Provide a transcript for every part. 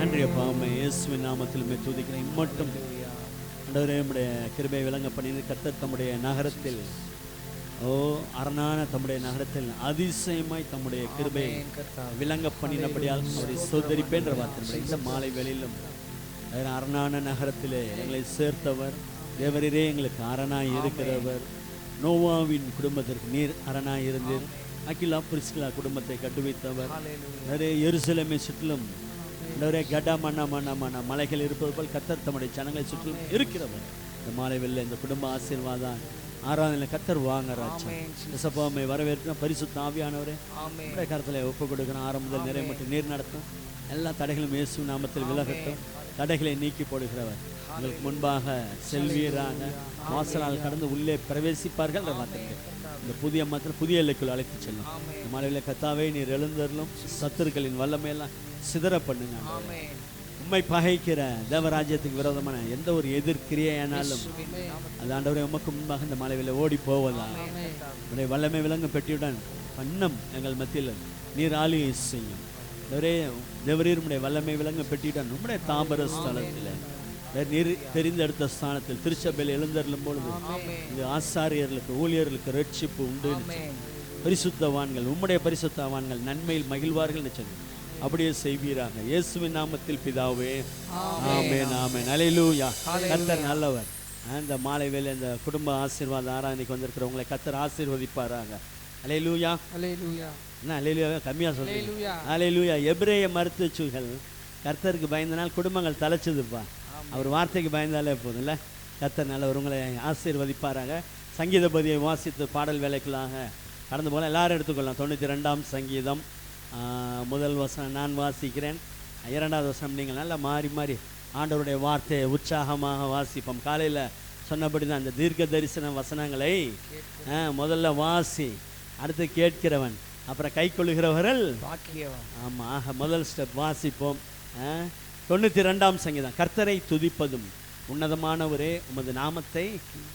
நன்றி அப்பா, உம்மை இயேசுவின் நாமத்தில் துதிக்கிறேன். இம்மட்டும் ஆண்டவரே, நம்முடைய கிருபை விளங்க பண்ணி கர்த்தர் தம்முடைய நகரத்தில் அரணான தம்முடைய நகரத்தில் அதிசயமாய் தம்முடைய கிருபை விளங்க பண்ணினபடியால் அவரை சோதரிப்பேன்ற வார்த்தை இந்த மாலை வேளையிலும் அரணான நகரத்திலே எங்களை சேர்த்தவர் தேவரீரே, எங்களுக்கு அரணாய் இருக்கிறவர். நோவாவின் குடும்பத்திற்கு நீர் அரணாய் இருந்தீர். அகிலா பிரிஸ்கிலா குடும்பத்தை கட்டுவித்தவர். நிறைய எருசலேமை சுற்றிலும் கட மண்ண மலைகள் இருப்பது போல் கர்த்தர் தம்முடைய ஜனங்களை சுற்றிலும் இருக்கிறவர். இந்த மாலை வெளில இந்த குடும்ப ஆசீர்வாதம் ஆராதனை கர்த்தர் வாங்க ராஜாமை வரவேற்கிறோம். பரிசுத்த ஆவியானவரே, கருத்துல ஒப்பு கொடுக்கணும். ஆரம்பம் முதல் நிறைய மட்டும் நீர் நடத்தும். எல்லா தடைகளும் இயேசு நாமத்தில் விலகட்டும். தடைகளை நீக்கி போடுகிறவர் உங்களுக்கு முன்பாக செல்வீரான வாசலால் கடந்து உள்ளே பிரவேசிப்பார்கள். இந்த புதிய மத்தியில் புதிய எல்லைக்குள் அழைத்து செல்லும். இந்த மாலையில் கர்த்தாவே, நீர் எழுந்தருளும். சத்துருக்களின் வல்லமையெல்லாம் சிதற பண்ணுங்க. உம்மை பகைக்கிற தேவராஜ்யத்துக்கு விரோதமான எந்த ஒரு எதிர்க்கிரியானாலும் அது ஆண்டவரே உமக்கு முன்பாக இந்த மாலையில் ஓடி போவதா. உடைய வல்லமை விளங்கும் பெட்டியுடன் பண்ணம் எங்கள் மத்தியில் நீர் ஆளுகை செய்யும். தேவரீர் உடைய வல்லமை விளங்கும் பெட்டியுடன் உம்முடைய தாம்பர ஸ்தலத்தில் நீர் தெரிந்தெடுத்த ஸ்தானத்தில் திருச்சபையில் எழுந்தருளும் பொழுது இது ஆசாரியர்களுக்கு ஊழியர்களுக்கு ரட்சிப்பு உண்டு. பரிசுத்தவான்கள் உம்முடைய பரிசுத்தவான்கள் நன்மையில் மகிழ்வார்கள் சொல்லி அப்படியே செய்வீராக. இயேசுவின் நாமத்தில் பிதாவே, ஆமென் ஆமென். அல்லேலூயா. கர்த்தர் நல்லவர். இந்த மாலை வேளை இந்த குடும்ப ஆசீர்வாத ஆராதனைக்கு வந்திருக்கிறவங்களை கர்த்தர் ஆசீர்வதிப்பாராக. அல்லேலூயா. அல்லேலூயா. என்ன அல்லேலூயா கம்மியா சொல்றீங்க? அல்லேலூயா. எபிரேய மருத்துவச்சுகள் கர்த்தருக்கு பயந்தனால் குடும்பங்கள் தலைச்சதுப்பா. அவர் வார்த்தைக்கு பயந்தாலே போதும்ல. கர்த்தர் நல்லவர். உங்களை ஆசீர்வதிப்பாராக. சங்கீத பதியை வாசித்து பாடல் வேலைக்குள்ளாக கடந்து போல எல்லாரும் எடுத்துக்கொள்ளலாம். 92ஆம் சங்கீதம் முதல் வசனம் நான் வாசிக்கிறேன். 2வது வசனம் நீங்கள் நல்லா மாறி மாறி ஆண்டவருடைய வார்த்தையை உற்சாகமாக வாசிப்போம். காலையில் சொன்னபடி தான் அந்த தீர்க்க தரிசன வசனங்களை முதல்ல வாசி, அடுத்து கேட்கிறவன், அப்புறம் கை கொள்ளுகிறவர்கள். ஆமாம், ஆக முதல் ஸ்டெப் வாசிப்போம். 92ஆம் சங்கீதம். கர்த்தரை துதிப்பதும் உன்னதமானவரே உமது நாமத்தை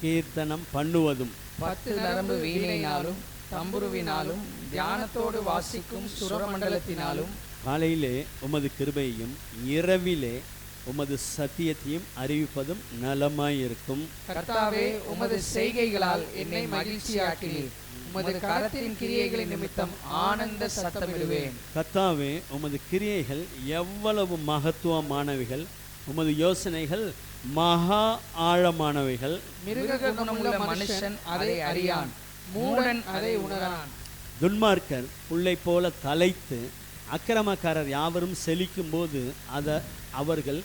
கீர்த்தனம் பண்ணுவதும் 10 நரம்பு வீணையினாலும் தம்புருவினாலும் தியானத்தோடு வாசிக்கும் சுரமண்டலத்தினாலும் காலையிலே உமது கிருபையையும் இரவிலே உமது சத்தியத்தையும் அறிவிப்பதும் நலமாயிருக்கும். கர்த்தாவே, உமது செய்கைகளால் என்னை மகிழ்ச்சியாக்கினீர். உமது கரத்தின் கிரியைகளின் நிமித்தம் ஆனந்த சத்தமிடுவேன். கர்த்தாவே, உமது கிரியைகள் எவ்வளவு மகத்துவமானவைகள், உமது யோசனைகள் மகா ஆழமானவைகள். மிருக குணமுள்ள மனுஷன் அதை அறியான், மூடன் அதை உணரான். துன்மார்க்கர் புல்லை போல தலைத்து அக்கிரமக்காரர் யாவரும் செழிக்கும் போது அவர்கள்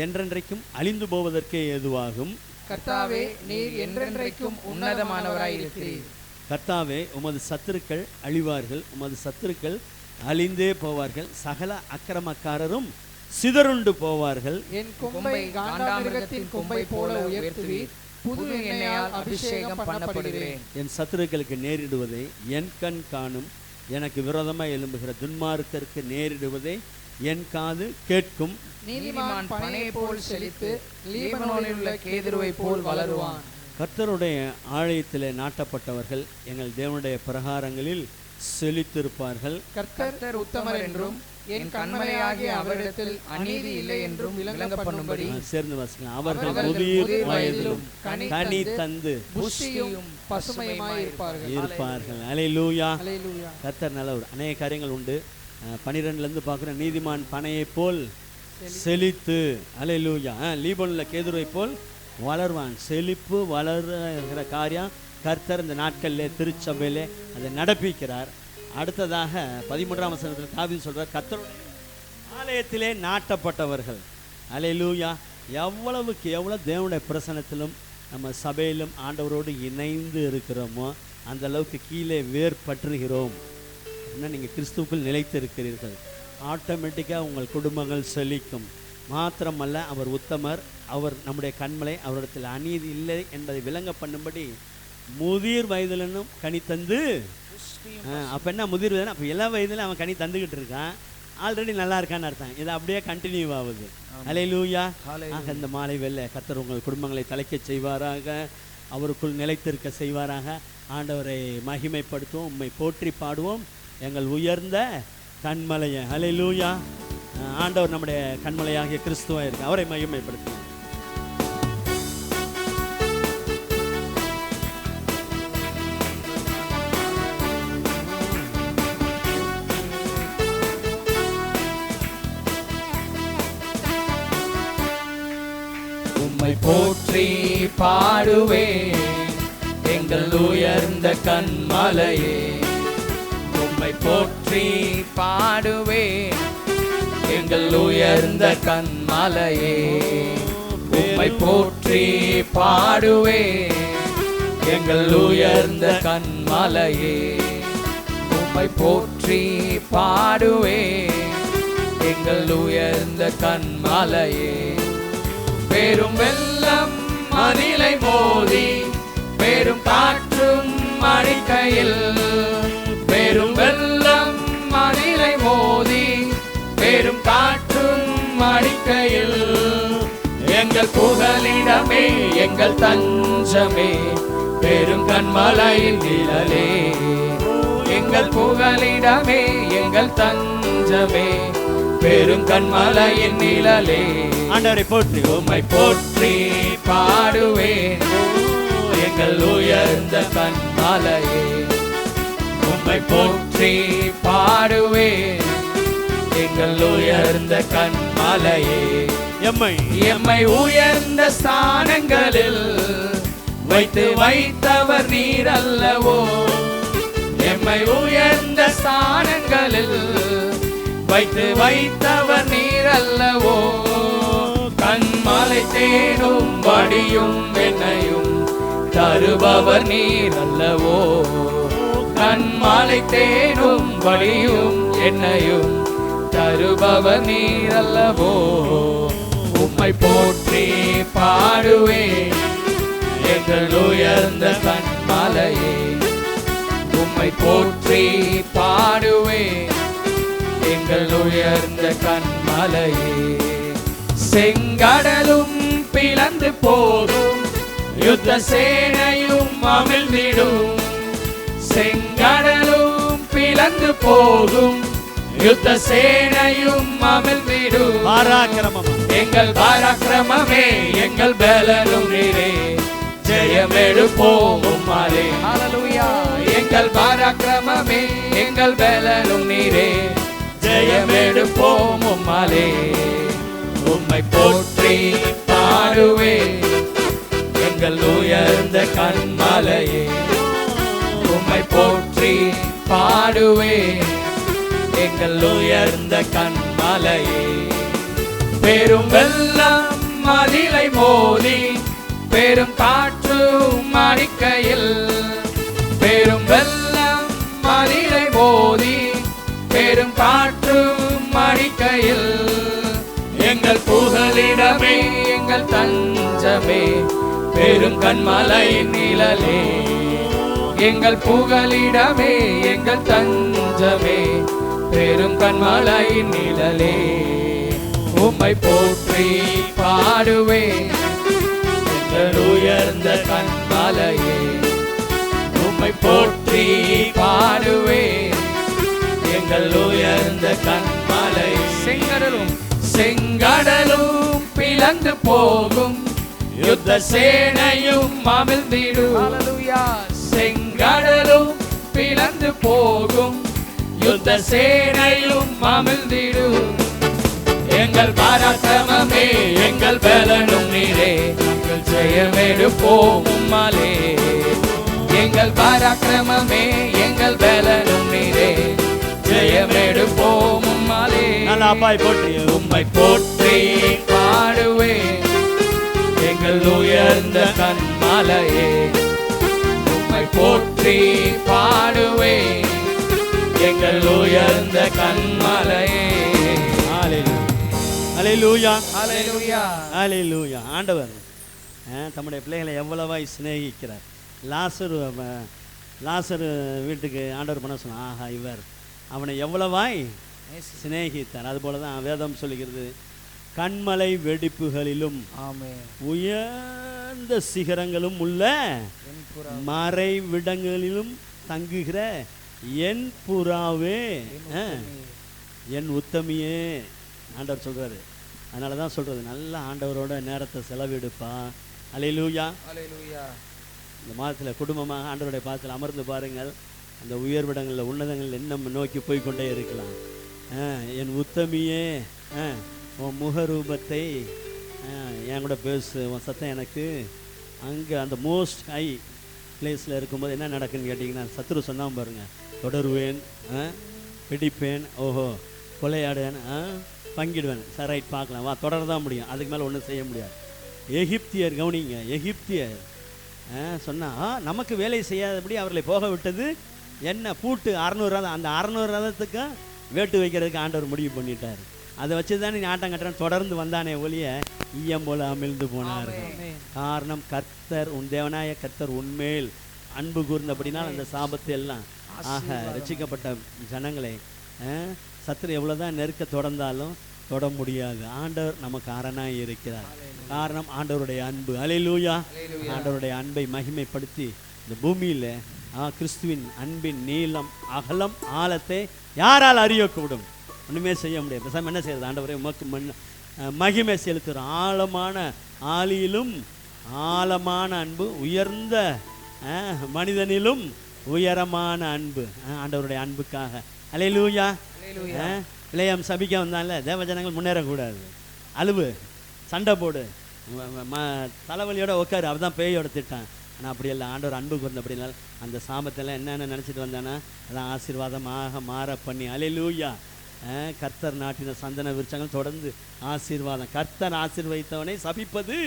என்றென்றைக்கும் அழிந்து போவதற்கே ஏதுவாகும். கர்த்தாவே, நீர் என்றென்றைக்கும் உன்னதமானவராயிருக்கிறீர். கர்த்தாவே, உமது சத்துருக்கள் அழிவார்கள், உமது சத்துருக்கள் அழிந்தே போவார்கள், சகல அக்கிரமக்காரரும் சிதறுண்டு போவார்கள். என் கொம்பை காண்டாமிருகத்தின் கொம்பை போல உயர்த்துவீர், புது எண்ணெயால் அபிஷேகம் பண்ணப்படுகிறேன். என் சத்துருக்களுக்கு நேரிடுவதை என் கண் காணும், எனக்கு விரோதமாக எழும்புகிற துன்மார்க்கருக்கு நேரிடுவதை என் காது கேட்கும். நீதிமான் பனையை போல் செழித்து லீபனோனில் உள்ள கேதுருவை போல் வளருவான். கர்த்தருடைய ஆலயத்திலே நாட்டப்பட்டவர்கள் எங்கள் தேவனுடைய பிரகாரங்களில் செழித்திருப்பார்கள். கர்த்தர் உத்தமர் என்றும் என் கண்மலையாகிய அவரிடத்தில் அநீதி இல்லை என்றும் விளங்க பண்ணும்படி சேர்ந்து வாசிக்கலாம். அவர்கள் முதிர் வயதிலும் கனி தந்து புஷ்டியும் பசுமையுமாய் இருப்பார்கள். அல்லேலூயா. கர்த்தர் நல்லவர். அநேக காரியங்கள் உண்டு. 12லேருந்து பார்க்குறேன். நீதிமான் பனையை போல் செழித்து, அல்லேலூயா, லீபனோனில் கேதுருவை போல் வளர்வான். செழிப்பு வளர்கிற காரியம் கர்த்தர் இந்த நாட்களிலே திருச்சபையிலே அதை நடப்பிக்கிறார். அடுத்ததாக 13ஆம் வசனத்தில் தாவீது சொல்றார், கர்த்தருடைய ஆலயத்திலே நாட்டப்பட்டவர்கள். அல்லேலூயா. எவ்வளவுக்கு எவ்வளவு தேவனுடைய பிரசன்னத்திலும் நம்ம சபையிலும் ஆண்டவரோடு இணைந்து இருக்கிறோமோ அந்த அளவுக்கு கீழே வேர்பற்றுகிறோம். இன்னும் நீங்கள் கிறிஸ்துவுக்குள் நிலைத்து இருக்கிறீர்கள். ஆட்டோமேட்டிக்காக உங்கள் குடும்பங்கள் செழிக்கும். மாத்திரமல்ல, அவர் உத்தமர், அவர் நம்முடைய கண்மலை, அவரிடத்தில் அநீதி இல்லை என்பதை விளங்க பண்ணும்படி முதிர் வயதிலும் கனி தந்து. அப்போ என்ன முதிர் வயதுனா, அப்போ எல்லா வயதிலும் அவன் கனி தந்துக்கிட்டு இருக்கான், ஆல்ரெடி நல்லா இருக்கான்னு அர்த்தம். இது அப்படியே கண்டினியூ ஆகுது. அல்லேலூயா. ஆக இந்த மாலை வேளை கர்த்தர் உங்கள் குடும்பங்களை தலைக்க செய்வாராக, அவருக்குள் நிலைத்திருக்க செய்வாராக. ஆண்டவரை மகிமைப்படுத்துவோம், உம்மை போற்றி பாடுவோம், எங்கள் உயர்ந்த கண்மலையை. அல்லேலூயா. ஆண்டவர் நம்முடைய கண்மலையாகிய கிறிஸ்துவா இருக்கு, அவரை மகிமைப்படுத்தும். உம்மை போற்றி பாடுவேன் எங்கள் உயர்ந்த கன்மலையே. உம்மை போற்றி பாடுவேன் எங்கள் உயர்ந்த கன்மலையே. உம்மை போற்றி பாடுவேன் எங்கள் உயர்ந்த கன்மலையே. உம்மை போற்றி பாடுவேன் எங்கள் உயர்ந்த கன்மலையே. பெரும் வெள்ளம் மதிலை மோதி பெரும் காற்றும் அடிக்கையில், பெரும் வெள்ளம் மதிலை மோதி பெரும் காற்றும் அடிக்கையில், எங்கள் புகலிடமே எங்கள் தஞ்சமே பெரும் கன்மலையின் நிழலே. எங்கள் புகலிடமே எங்கள் தஞ்சமே பெரும் கன்மலையின் நிழலே. ஆண்டவரை போற்றி உம்மை போற்றி பாடுவேன் எங்கள் உயர்ந்த கன்மலையே. உம்மை போற்றி பாடுவேன் எங்கள் உயர்ந்த கன்மலையே. எம்மை உயர்ந்த ஸ்தானங்களில் வைத்தவர் நீர் அல்லவோ. எம்மை உயர்ந்த ஸ்தானங்களில் வைத்தவர் நீர் அல்லவோ. கன்மலை தேனும் வடியும் என்னையும் தருபவர் நீர் அல்லவோ. கன்மலை தேனும் வடியும் என்னையும் தருபவர் நீர் அல்லவோ. உம்மை போற்றி பாடுவேன் எங்கள் உயர்ந்த கன்மலையே. உம்மை போற்றி பாடுவேன் எங்கள் உயர்ந்த கன்மலையே. செங்கடலும் பிளந்து போகும் யுத்த சேனையும் அமிழ்ந்திடும். செங்கடலும் பிளந்து போகும் யுத்த சேனையும் அமிழ்ந்திடும். எங்கள் பராக்கிரமமே எங்கள் பலனும் நீரே, ஜெயமெடுப்போம் உம்மாலே. ஹல்லேலூயா. எங்கள் பராக்கிரமமே எங்கள் பலனும் நீரே, ஜெயமெடுப்போம் உம்மாலே. உம்மை போற்றி பாடுவேன் எங்கள் உயர்ந்த கன்மலையே. உம்மை போற்றி பாடுவேன் எங்கள் உயர்ந்த கன்மலையே. பெரும் வெள்ளம் மதிலை மோதி பெரும் காற்றும் அடிக்கையில், பெரும் வெள்ளம் மதிலை மோதி பெரும் காற்றும் அடிக்கையில், எங்கள் புகலிடமே எங்கள் தஞ்சமே பெரும் கன்மலையின் நிழலே. எங்கள் புகலிடமே எங்கள் தஞ்சமே பெரும் கன்மலையின் நிழலே. உம்மை போற்றி பாடுவேன் எங்கள் உயர்ந்த கன்மலையே. உம்மை போற்றி பாடுவேன் எங்கள் உயர்ந்த கன்மலையே. செங்கடலும் பிளந்து போகும் யுத்த சேனையும் அமிழ்ந்திடும். ஹல்லேலூயா. செங்கடலும் பிளந்து போகும் யுத்த சேனையும் அமிழ்ந்திடும். எங்கள் பராக்கிரமமே எங்கள் பலனும் நீரே, நாங்கள் ஜெயமெடுப்போம் உம்மாலே. எங்கள் பராக்கிரமமே எங்கள் பலனும் நீரே, ஜெயமெடுப்போம் உம்மாலே. உம்மை போற்றி பாடுவேன் எங்கள் உயர்ந்த கன்மலையே. உம்மை போற்றி பாடுவேன் எங்கள் உயர்ந்த கன்மலையே. ஹல்லேலூயா, ஹல்லேலூயா, ஹல்லேலூயா. ஆண்டவர் தம்முடைய பிள்ளைகளை எவ்வளவாய் சிநேகிக்கிறார். லாசரு வீட்டுக்கு ஆண்டவர் பண்ண சொன்னார். ஆஹா, இவர் அவனை எவ்வளவாய் சிநேகித்தார். அதுபோல தான் வேதம் சொல்லுகிறது, கண்மலை வெடிப்புகளிலும் உயர்ந்த சிகரங்களும் உள்ள மறைவிடங்களிலும் தங்குகிற என் புறாவே, என் உத்தமியே, ஆண்டவர் சொல்கிறாரு. அதனால தான் சொல்கிறது, நல்ல ஆண்டவரோட நேரத்தை செலவிடுப்பா. அல்லேலூயா. இந்த மாதத்தில் குடும்பமாக ஆண்டவருடைய பாதத்தில் அமர்ந்து பாருங்கள். அந்த உயர்விடங்களில் உன்னதங்களில் இன்னும் நோக்கி போய்கொண்டே இருக்கலாம். என் உத்தமியே, உன் முகரூபத்தை என் கூட பேசு, உன் சத்தம் எனக்கு அங்கே அந்த மோஸ்ட் ஹை பிளேஸில் இருக்கும்போது என்ன நடக்குன்னு கேட்டிங்கன்னா, சத்துரு சொன்னாமல் பாருங்கள், தொடருவேன், பிடிப்பேன், ஓஹோ கொலையாடுவேன், பங்கிடுவேன். சார் ரைட் பார்க்கலாம், வா தொடர தான் முடியும், அதுக்கு மேலே ஒன்றும் செய்ய முடியாது. எகிப்தியர் கவனிங்க, எகிப்தியர் சொன்னால் நமக்கு வேலை செய்யாதபடி அவர்களை போக விட்டது என்ன? பூட்டு 600 ரதம். அந்த 600 ரதத்துக்கு வேட்டு வைக்கிறதுக்கு ஆண்டவர் முடிவு பண்ணிட்டார். அதை வச்சு தான் நீ ஆட்டம் கட்டுறான் தொடர்ந்து வந்தானே ஒழிய ஈயம் போல அமிழ்ந்து போனார்கள். காரணம், கர்த்தர் உன் தேவனாய கர்த்தர் உன்மேல் அன்பு கூர்ந்தபடினால் அந்த சாபத்தை எல்லாம் ஆக ரட்சிக்கப்பட்ட ஜனங்களை சத்துரு எவ்வளோதான் நெருக்க தொடர்ந்தாலும் தொட முடியாது. ஆண்டவர் நமக்கு அரணாய் இருக்கிறார். காரணம் ஆண்டவருடைய அன்பு. அல்லேலூயா. ஆண்டவருடைய அன்பை மகிமைப்படுத்தி இந்த பூமியில் கிறிஸ்துவின் அன்பின் நீளம் அகலம் ஆழத்தை யாரால் அறியக்கூடும்? ஒன்றுமே செய்ய முடியாது. பேசாமல் என்ன செய்யறது? ஆண்டவரை உமக்கு மகிமை செலுத்துகிற ஆழமான ஆளியிலும் ஆழமான அன்பு, உயர்ந்த மனிதனிலும் உயரமான அன்பு ஆண்டவருடைய அன்புக்காக. அல்லேலூயா. பிள்ளையம் சபிக்க வந்தால தேவஜனங்கள் முன்னேறக்கூடாது. அழுவு, சண்டை போடு, தலைவலியோட உட்காரு, அவதான் பேயோட திட்டான். ஆனால் அப்படி இல்லை, ஆண்டவர் அன்பு கூர்ந்தபடினால் அந்த சாபத்தெல்லாம் என்னென்ன நினச்சிட்டு வந்தானா அதான் ஆசீர்வாதமாக மாற பண்ணி. அல்லேலூயா. கர்த்தர் நாட்டின சந்தன விருட்சங்கள் தொடர்ந்து ஆசீர்வாதம். கர்த்தர் ஆசீர்வதித்தவனை சபிப்பது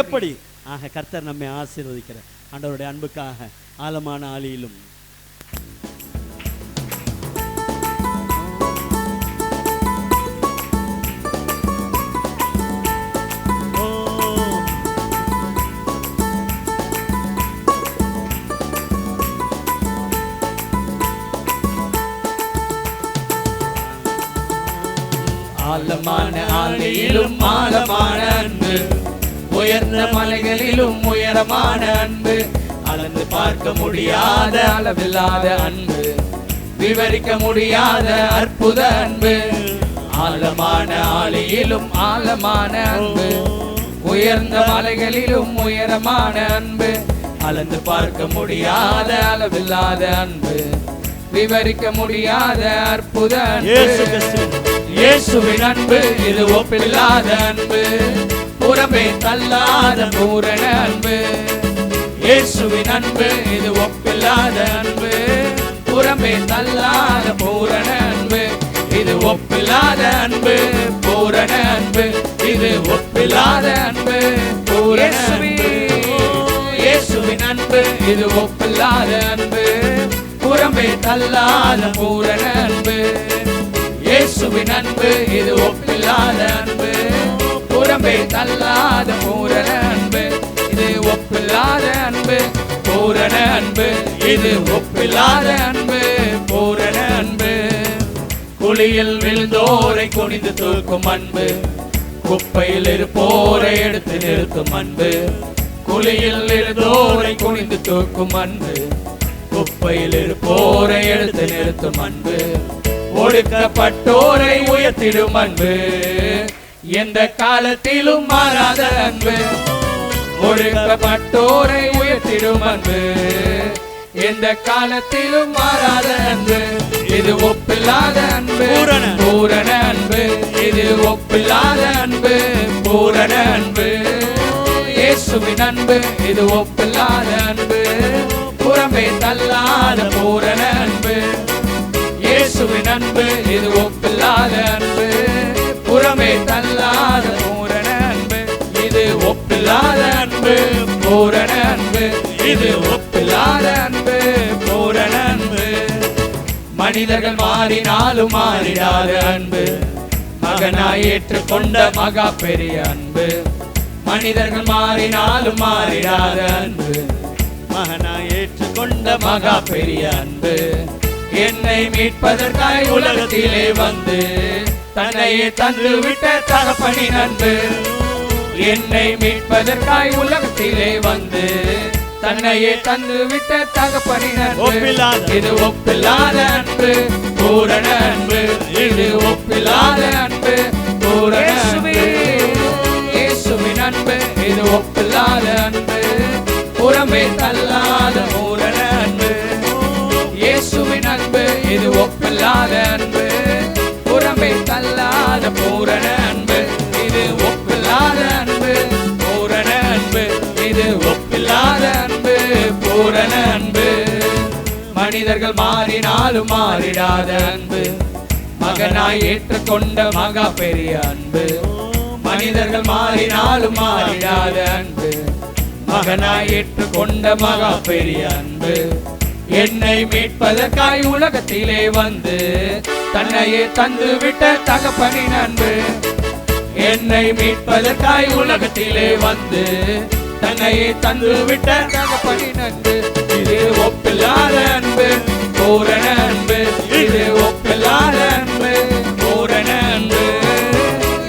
எப்படி? ஆக கர்த்தர் நம்மை ஆசீர்வதிக்கிறார். ஆண்டவருடைய அன்புக்காக ஆழமான ஆளியிலும் ஆழமான ஆளியிலும் ஆழமான அன்பு, உயர்ந்த மலைகளிலும் உயரமான அன்பு, அளந்து பார்க்க முடியாத அளவில்லாத அன்பு, விவரிக்க முடியாத அற்புத அன்பு. ஆழமான ஆளியிலும் ஆழமான அன்பு, உயர்ந்த மலைகளிலும் உயரமான அன்பு, அளந்து பார்க்க முடியாத அளவில்லாத அன்பு, விவரிக்க முடியாத அற்புத அன்பு. இயேசுவின் அன்பு இது ஒப்பில்லாத அன்பு, புறமே தள்ளாத பூரண அன்பு. இயேசுவின் அன்பு இது ஒப்பில்லாத அன்பு, புறமே தள்ளாத பூரண அன்பு. இது ஒப்பில்லாத அன்பு, பூரண அன்பு. இது ஒப்பில்லாத அன்பு, பூரண அன்பு. இயேசுவின் அன்பு இது ஒப்பில்லாத அன்பு, புறமே தள்ளாத பூரண அன்பு. இயேசுவின் அன்பு இது ஒப்பில்லாத அன்பு, புறமே தள்ளாத பூரண அன்பு. இது ஒப்பில்லாத அன்பு, பூரண அன்பு. இது ஒப்பில்லாத அன்பு, பூரண அன்பு. குழியில் விழுந்தோரை குனிந்து தூக்கும் அன்பு, குப்பையில் இருப்போரை எடுத்து நிறுத்தும் அன்பு. குழியில் விழுந்தோரை குனிந்து தூக்கும் அன்பு, குப்பையில் இருப்போரை எடுத்து நிறுத்தும் அன்பு. ஒடுக்கப்பட்டோரை உயர்த்திடும் அன்பு, எந்த காலத்திலும் மாறாத அன்பு. ஒடுக்கப்பட்டோரை உயர்த்திடும் அன்பு, எந்த காலத்திலும் மாறாத அன்பு. இது ஒப்பில்லாத அன்பு, பூரண அன்பு. இது ஒப்பில்லாத அன்பு, பூரண அன்பு. இயேசுவின் அன்பு இது ஒப்பில்லாத அன்பு, புறமே தள்ளாத பூரண அன்பு. இயேசுவின் அன்பு இது ஒப்பில்லாத அன்பு, புறமே தள்ளாத பூரண அன்பு. இது ஒப்பில்லாத அன்பு, பூரண அன்பு. இது ஒப்பில்லாத அன்பு, பூரண அன்பு. மனிதர்கள் மாறினாலும் மாறிடாத அன்பு, மகனாய் ஏற்றுக்கொண்ட மகா பெரிய அன்பு. மனிதர்கள் மாறினாலும் மாறிடாத அன்பு, மகனாய் ஏற்றுக்கொண்ட மகா பெரிய அன்பு. என்னை மீட்பதற்காய் உலகத்திலே வந்து தன்னையே தந்து விட்ட தகப்பனின் அன்பு. என்னை மீட்பதற்காய் உலகத்திலே வந்து தன்னையே தந்து விட்ட தகப்பனின் அன்பு. இது ஒப்பில்லாத அன்பு, பூரண அன்பு. இது ஒப்பில்லாத அன்பு, இது ஒப்பில்லாத அன்பு, புறம்பே தள்ளாத பூரண அன்பு. இது ஒப்பில்லாத அன்பு, பூரண அன்பு. இது ஒப்பில்லாத அன்பு, பூரண அன்பு. மனிதர்கள் மாறினாலும் மாறிடாத அன்பு, மகனாய் ஏற்றுக்கொண்ட மகா பெரிய அன்பு. மனிதர்கள் மாறினாலும் மாறிடாத அன்பு, மகனாய் ஏற்றுக்கொண்ட மகா பெரிய அன்பு. என்னை மீட்பதற்காய் உலகத்திலே வந்து தன்னையே தந்து விட்ட தகப்பனின் அன்பு. என்னை மீட்பதற்காய் உலகத்திலே வந்து தன்னையே தந்து விட்ட தகப்பனின் அன்பு. இது ஒப்பில்லாத அன்பு, பூரண அன்பு. இது ஒப்பில்லாத அன்பு, பூரண அன்பு.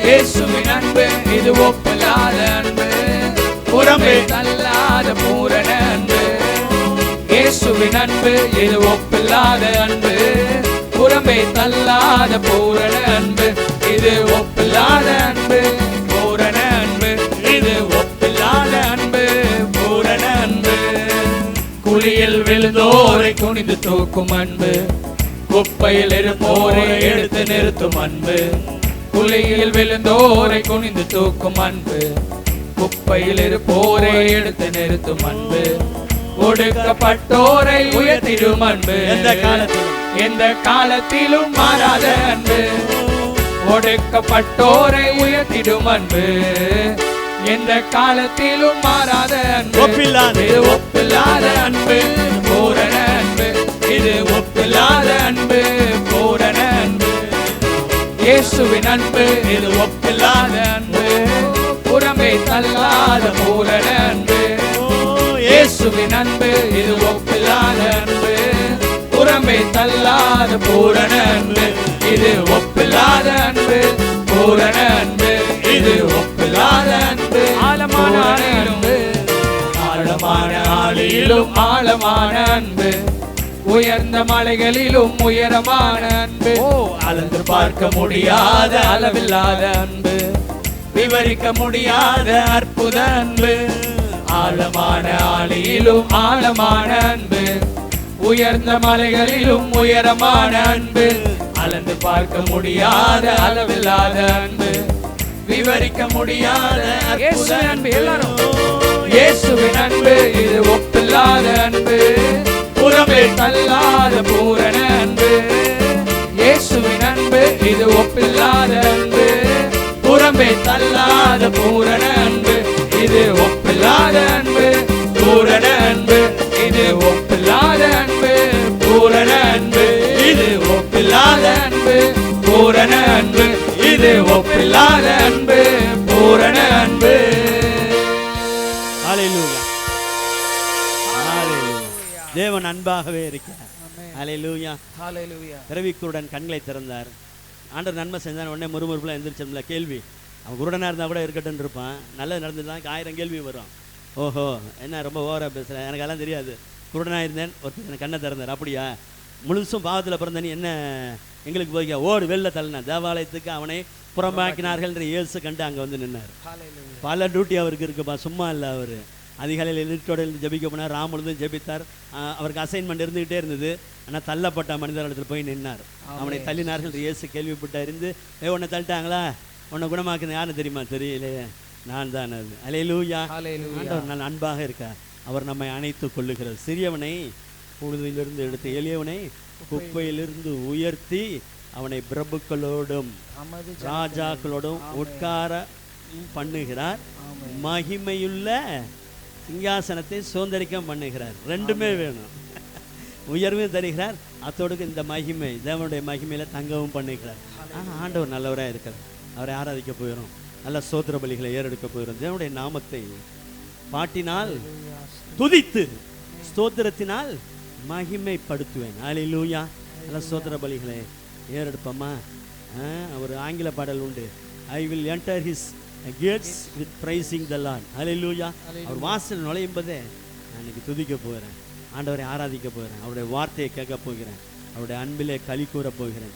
இயேசுவின் அன்பு இது ஒப்பில்லாத அன்பு, புறம்பே தள்ளாத பூரண அன்பு. இயேசுவின் அன்பு இது ஒப்பில்லாத அன்பு, புறம்பே தள்ளாத பூரண அன்பு. இது ஒப்பில்லாத அன்பு, பூரண அன்பு. இது ஒப்பில்லாத அன்பு, பூரண அன்பு. குழியில் விழுந்தோரை குனிந்து தூக்கும் அன்பு, குப்பையில் இருப்போரை எடுத்து நிறுத்தும் அன்பு. குழியில் விழுந்தோரை குனிந்து தூக்கும் அன்பு, குப்பையில் இருப்போரை எடுத்து நிறுத்தும் அன்பு. ஒடுக்கப்பட்டோரை உயர்த்திடும் அன்பு, எந்த காலத்திலும் மாறாத அன்பு. ஒடுக்கப்பட்டோரை உயர்த்திடும் அன்பு, எந்த காலத்திலும் மாறாத அன்பு. இது ஒப்பில்லாத அன்பு, பூரண அன்பு. இது ஒப்பில்லாத அன்பு, பூரண அன்பு. இயேசுவின் அன்பு இது ஒப்பில்லாத அன்பு, புறம்பே தள்ளாத பூரண அன்பு. இயேசுவின் அன்பு இது ஒப்பில்லாத அன்பு, புறம்பே தள்ளாத பூரண அன்பு. இது ஒப்பில்லாத அன்பு, பூரண அன்பு. இது ஒப்பில்லாத அன்பு, ஆழமான அன்பு. ஆழமான ஆழியிலும் ஆழமான அன்பு, உயர்ந்த மலைகளிலும் உயரமான அன்பு. அளந்து பார்க்க முடியாத அளவில்லாத அன்பு, விவரிக்க முடியாத அற்புத அன்பு. ஆழமான ஆழியிலும் ஆழமான அன்பு, உயர்ந்த மலைகளிலும் உயரமான அன்பு. அளந்து பார்க்க முடியாத அளவில்லாத அன்பு, விவரிக்க முடியாத அற்புத அன்பு. எல்லாரும் இயேசுவின் அன்பு இது ஒப்பில்லாத அன்பு, புறம்பே தள்ளாத பூரண அன்பு. இயேசுவின் அன்பு இது ஒப்பில்லாத அன்பு, புறம்பே தள்ளாத பூரண அன்பு. இது ஒப்பில்லாத அன்பு, பூரண அன்பு. இது ஒப்பில்லாத அன்பு, பூரண அன்பு. இது ஒப்பில்லாத அன்பு, பூரண அன்பு. இது ஒப்பில்லாத அன்பு, பூரண அன்பு. ஹல்லேலூயா, ஹல்லேலூயா. தேவன் அன்பாகவே இருக்கிறார். ஹல்லேலூயா, ஹல்லேலூயா. பிறவிக்குருடன் கண்களை திறந்தார். ஆண்டவர் நன்மை செஞ்சான். உடனே முறுமுறுப்புல எந்திரிச்சோம்ல. கேள்வி, அவன் குருடனாக இருந்தால் கூட இருக்கட்டும் இருப்பான். நல்லது நடந்ததுதான் 1000 கேள்வி வரும். ஓஹோ, என்ன ரொம்ப ஓவராக பேசுகிறேன், எனக்கு அதெல்லாம் தெரியாது. குருடனாக இருந்தேன், ஒருத்தர் எனக்கு கண்ணை திறந்தார். அப்படியா? முழுசும் பாவத்தில் பிறந்த நீ என்ன எங்களுக்கு போய்க்க, ஓடு வெளில தள்ளினார். தேவாலயத்துக்கு அவனை புறம்பாக்கினார்கள் என்று இயேசு கண்டு அங்கே வந்து நின்னார். பல டியூட்டி அவருக்கு இருக்குப்பா, சும்மா இல்லை. அவர் அதிகாலையில் எழுத்தோடு ஜபிக்க போனார், ராமுழுதும் ஜபித்தார். அவருக்கு அசைன்மெண்ட் இருந்துகிட்டே இருந்தது. ஆனால் தள்ளப்பட்ட மனிதர்களிடத்தில் போய் நின்னார். அவனை தள்ளினார்கள் என்று இயேசு கேள்விப்பட்ட இருந்து, உன்னை தள்ளிட்டாங்களா, உன்னை குணமாக்குது யாருன்னு தெரியுமா? தெரியலையே, நான் தான் அது. அல்லேலூயா. ஆண்டவர் நல்ல அன்பாக இருக்கார். அவர் நம்மை அணைத்து கொள்ளுகிறார். சிறியவனை பொழுதிலிருந்து எடுத்து எளியவனை குப்பையிலிருந்து உயர்த்தி அவனை பிரபுக்களோடும் ராஜாக்களோடும் உட்கார பண்ணுகிறார். மகிமையுள்ள சிங்காசனத்தை சுதந்திரிக்க பண்ணுகிறார். ரெண்டுமே வேணும். உயர்வும் தருகிறார், அத்தோடு இந்த மகிமை தேவனுடைய மகிமையில தங்கவும் பண்ணுகிறார். ஆண்டவர் நல்லவராக இருக்கிறார். அவரை ஆராதிக்க போயிடும். நல்ல ஸ்தோத்திர பலிகளை ஏறெடுக்க போயிடும். தேவனுடைய நாமத்தை பாட்டினால் துதித்து ஸ்தோத்திரத்தினால் மகிமைப்படுத்துவேன். அல்லேலூயா. நல்ல ஸ்தோத்திர பலிகளை ஏறெடுப்போமா? ஒரு ஆங்கில பாடல் உண்டு, I will enter his gates with praising the lord. Hallelujah. அவர் வாசல் நுழையும் போதே நான் இன்னைக்கு துதிக்க போகிறேன், ஆண்டவரை ஆராதிக்க போகிறேன், அவருடைய வார்த்தையை கேட்க போகிறேன், அவருடைய அன்பிலே களி கூற போகிறேன்.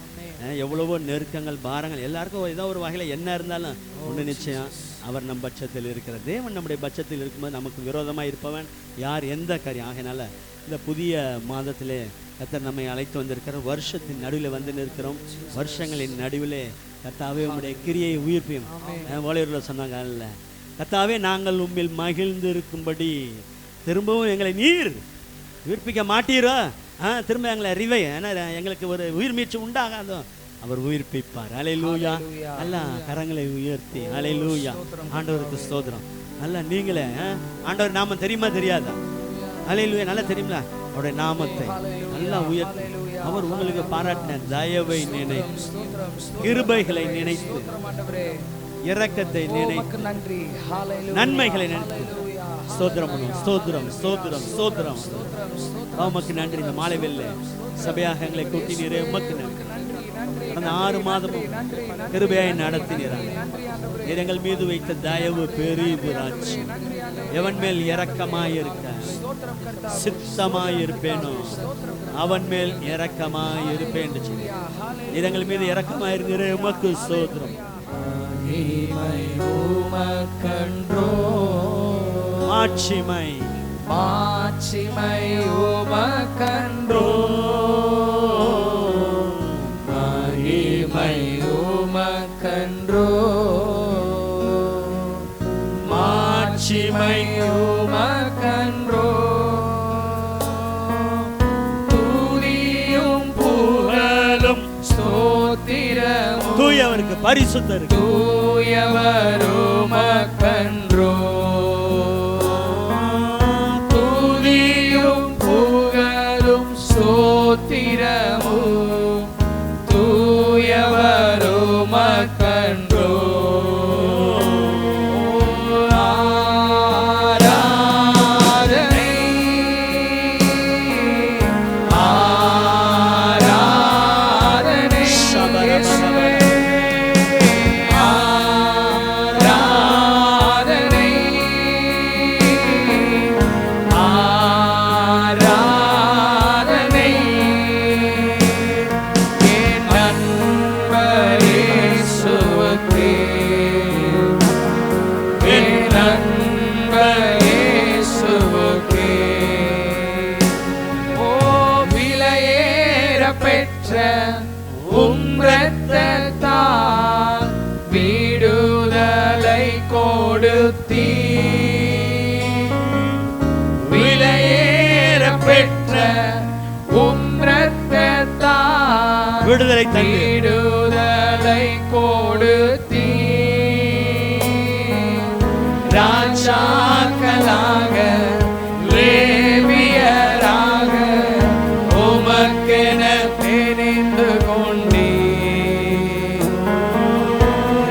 எவ்வளவோ நெருக்கங்கள் பாரங்கள் எல்லாருக்கும் ஏதோ ஒரு வகையில் என்ன இருந்தாலும் ஒன்று நிச்சயம், அவர் நம் பட்சத்தில் இருக்கிறார். தேவன் நம்முடைய பட்சத்தில் இருக்கும்போது நமக்கு விரோதமாக இருப்பவன் யார், எந்த காரியம். ஆகையினால இந்த புதிய மாதத்திலே கர்த்தர் நம்மை அழைத்து வந்திருக்கிறார். வருஷத்தின் நடுவில் வந்து நிற்கிறோம். வருஷங்களின் நடுவிலே கர்த்தாவே உம்முடைய கிரியை உயிர்ப்பையும் ஓலையூரில் சொன்னாங்க அல்ல, கர்த்தாவே நாங்கள் உம்மில் மகிழ்ந்து இருக்கும்படி திரும்பவும் எங்களை நீர் உயிர்ப்பிக்க மாட்டீரோ, திரும்ப எங்களை அறிவை, ஏன்னா எங்களுக்கு ஒரு உயிர் மீட்சி உண்டாகாதோ அவர் உயிர்ப்பிப்பார். அல்லேலூயா. நல்லா கரங்களை உயர்த்தி அல்லேலூயா. ஆண்டவருக்கு ஸ்தோத்திரம். நல்லா நீங்களே ஆண்டவர் நாமம் தெரியுமா தெரியாதா? அல்லேலூயா. நல்லா தெரியுங்களா? அவருடைய நாமத்தை நல்லா உயர்த்தி அவர் உங்களுக்கு பாராட்டின தயவை நினைத்து, கிருபைகளை நினைத்து, இரக்கத்தை நினைத்து, நன்மைகளை நினைத்து ஸ்தோத்திரம் ஸ்தோத்திரம் ஸ்தோத்திரம் ஸ்தோத்திரம். உமக்கு நன்றி. இந்த மாலை வெல்ல சபையாக எங்களை கூட்டினீரே, உமக்கு நன்றி. கடந்த 6 மாதமும் கிருபையாய் நடத்தினீராக. நீர் எங்கள் மீது வைத்த தயவு பெரிது ராஜ்ஜி. எவன் மேல் இரக்கமாயிருக்க சித்தமாயிருப்பேனோ அவன் மேல் இரக்கமாயிருப்பேன் என்று சொல்லி நீர் எங்கள் மீது இரக்கமாயிருந்தீரே, உமக்கு ஸ்தோத்திரம். மாட்சிமை மாட்சிமை உமக்கன்றோ, மகிமை உமக்கன்றோ, மாட்சிமை உமக்கன்றோ, துதியும் புகழும் ஸ்தோத்திரமும் தூயவருக்கு பரிசுத்தருக்கு தூயவர் உமக்கன்றோ, ஸ்தோத்திரமும் தூயவர் உமக்கன்றோ. ஆராதனை ஆராதனை விடுதலை கொடுத்தீ, விலையேற பெற்ற உம் இரத்தத்தால் விடுதலை கொடுத்தீ, ராஜாக்களாக லேவியராக உமக்கென தெரிந்து கொண்டீ,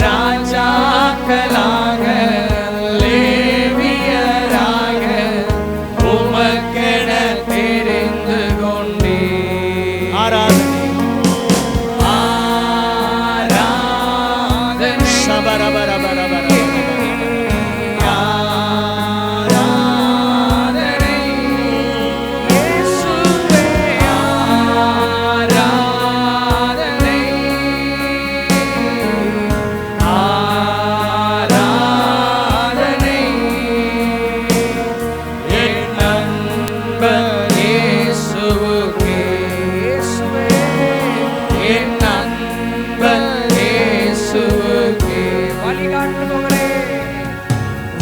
ராஜாக்களாக லேவியராக உமக்கென தெரிந்து கொண்டீ. ஆராதனை ஆராதனை சபரபரபரபர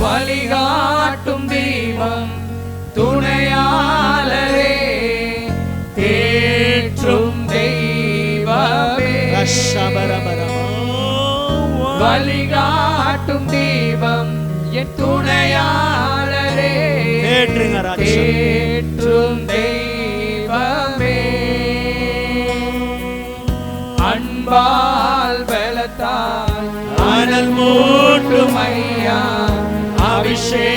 வழிகாட்டும் தீபம் துணையாளரே, தேற்றும் தெய்வமே, வழிகாட்டும் தீபம் என் துணையாளரே, தேற்றும் தெய்வமே, அன்பால் பலத்தால் அனல் மூட்டும் ஐயா அபிஷேகநாதரே,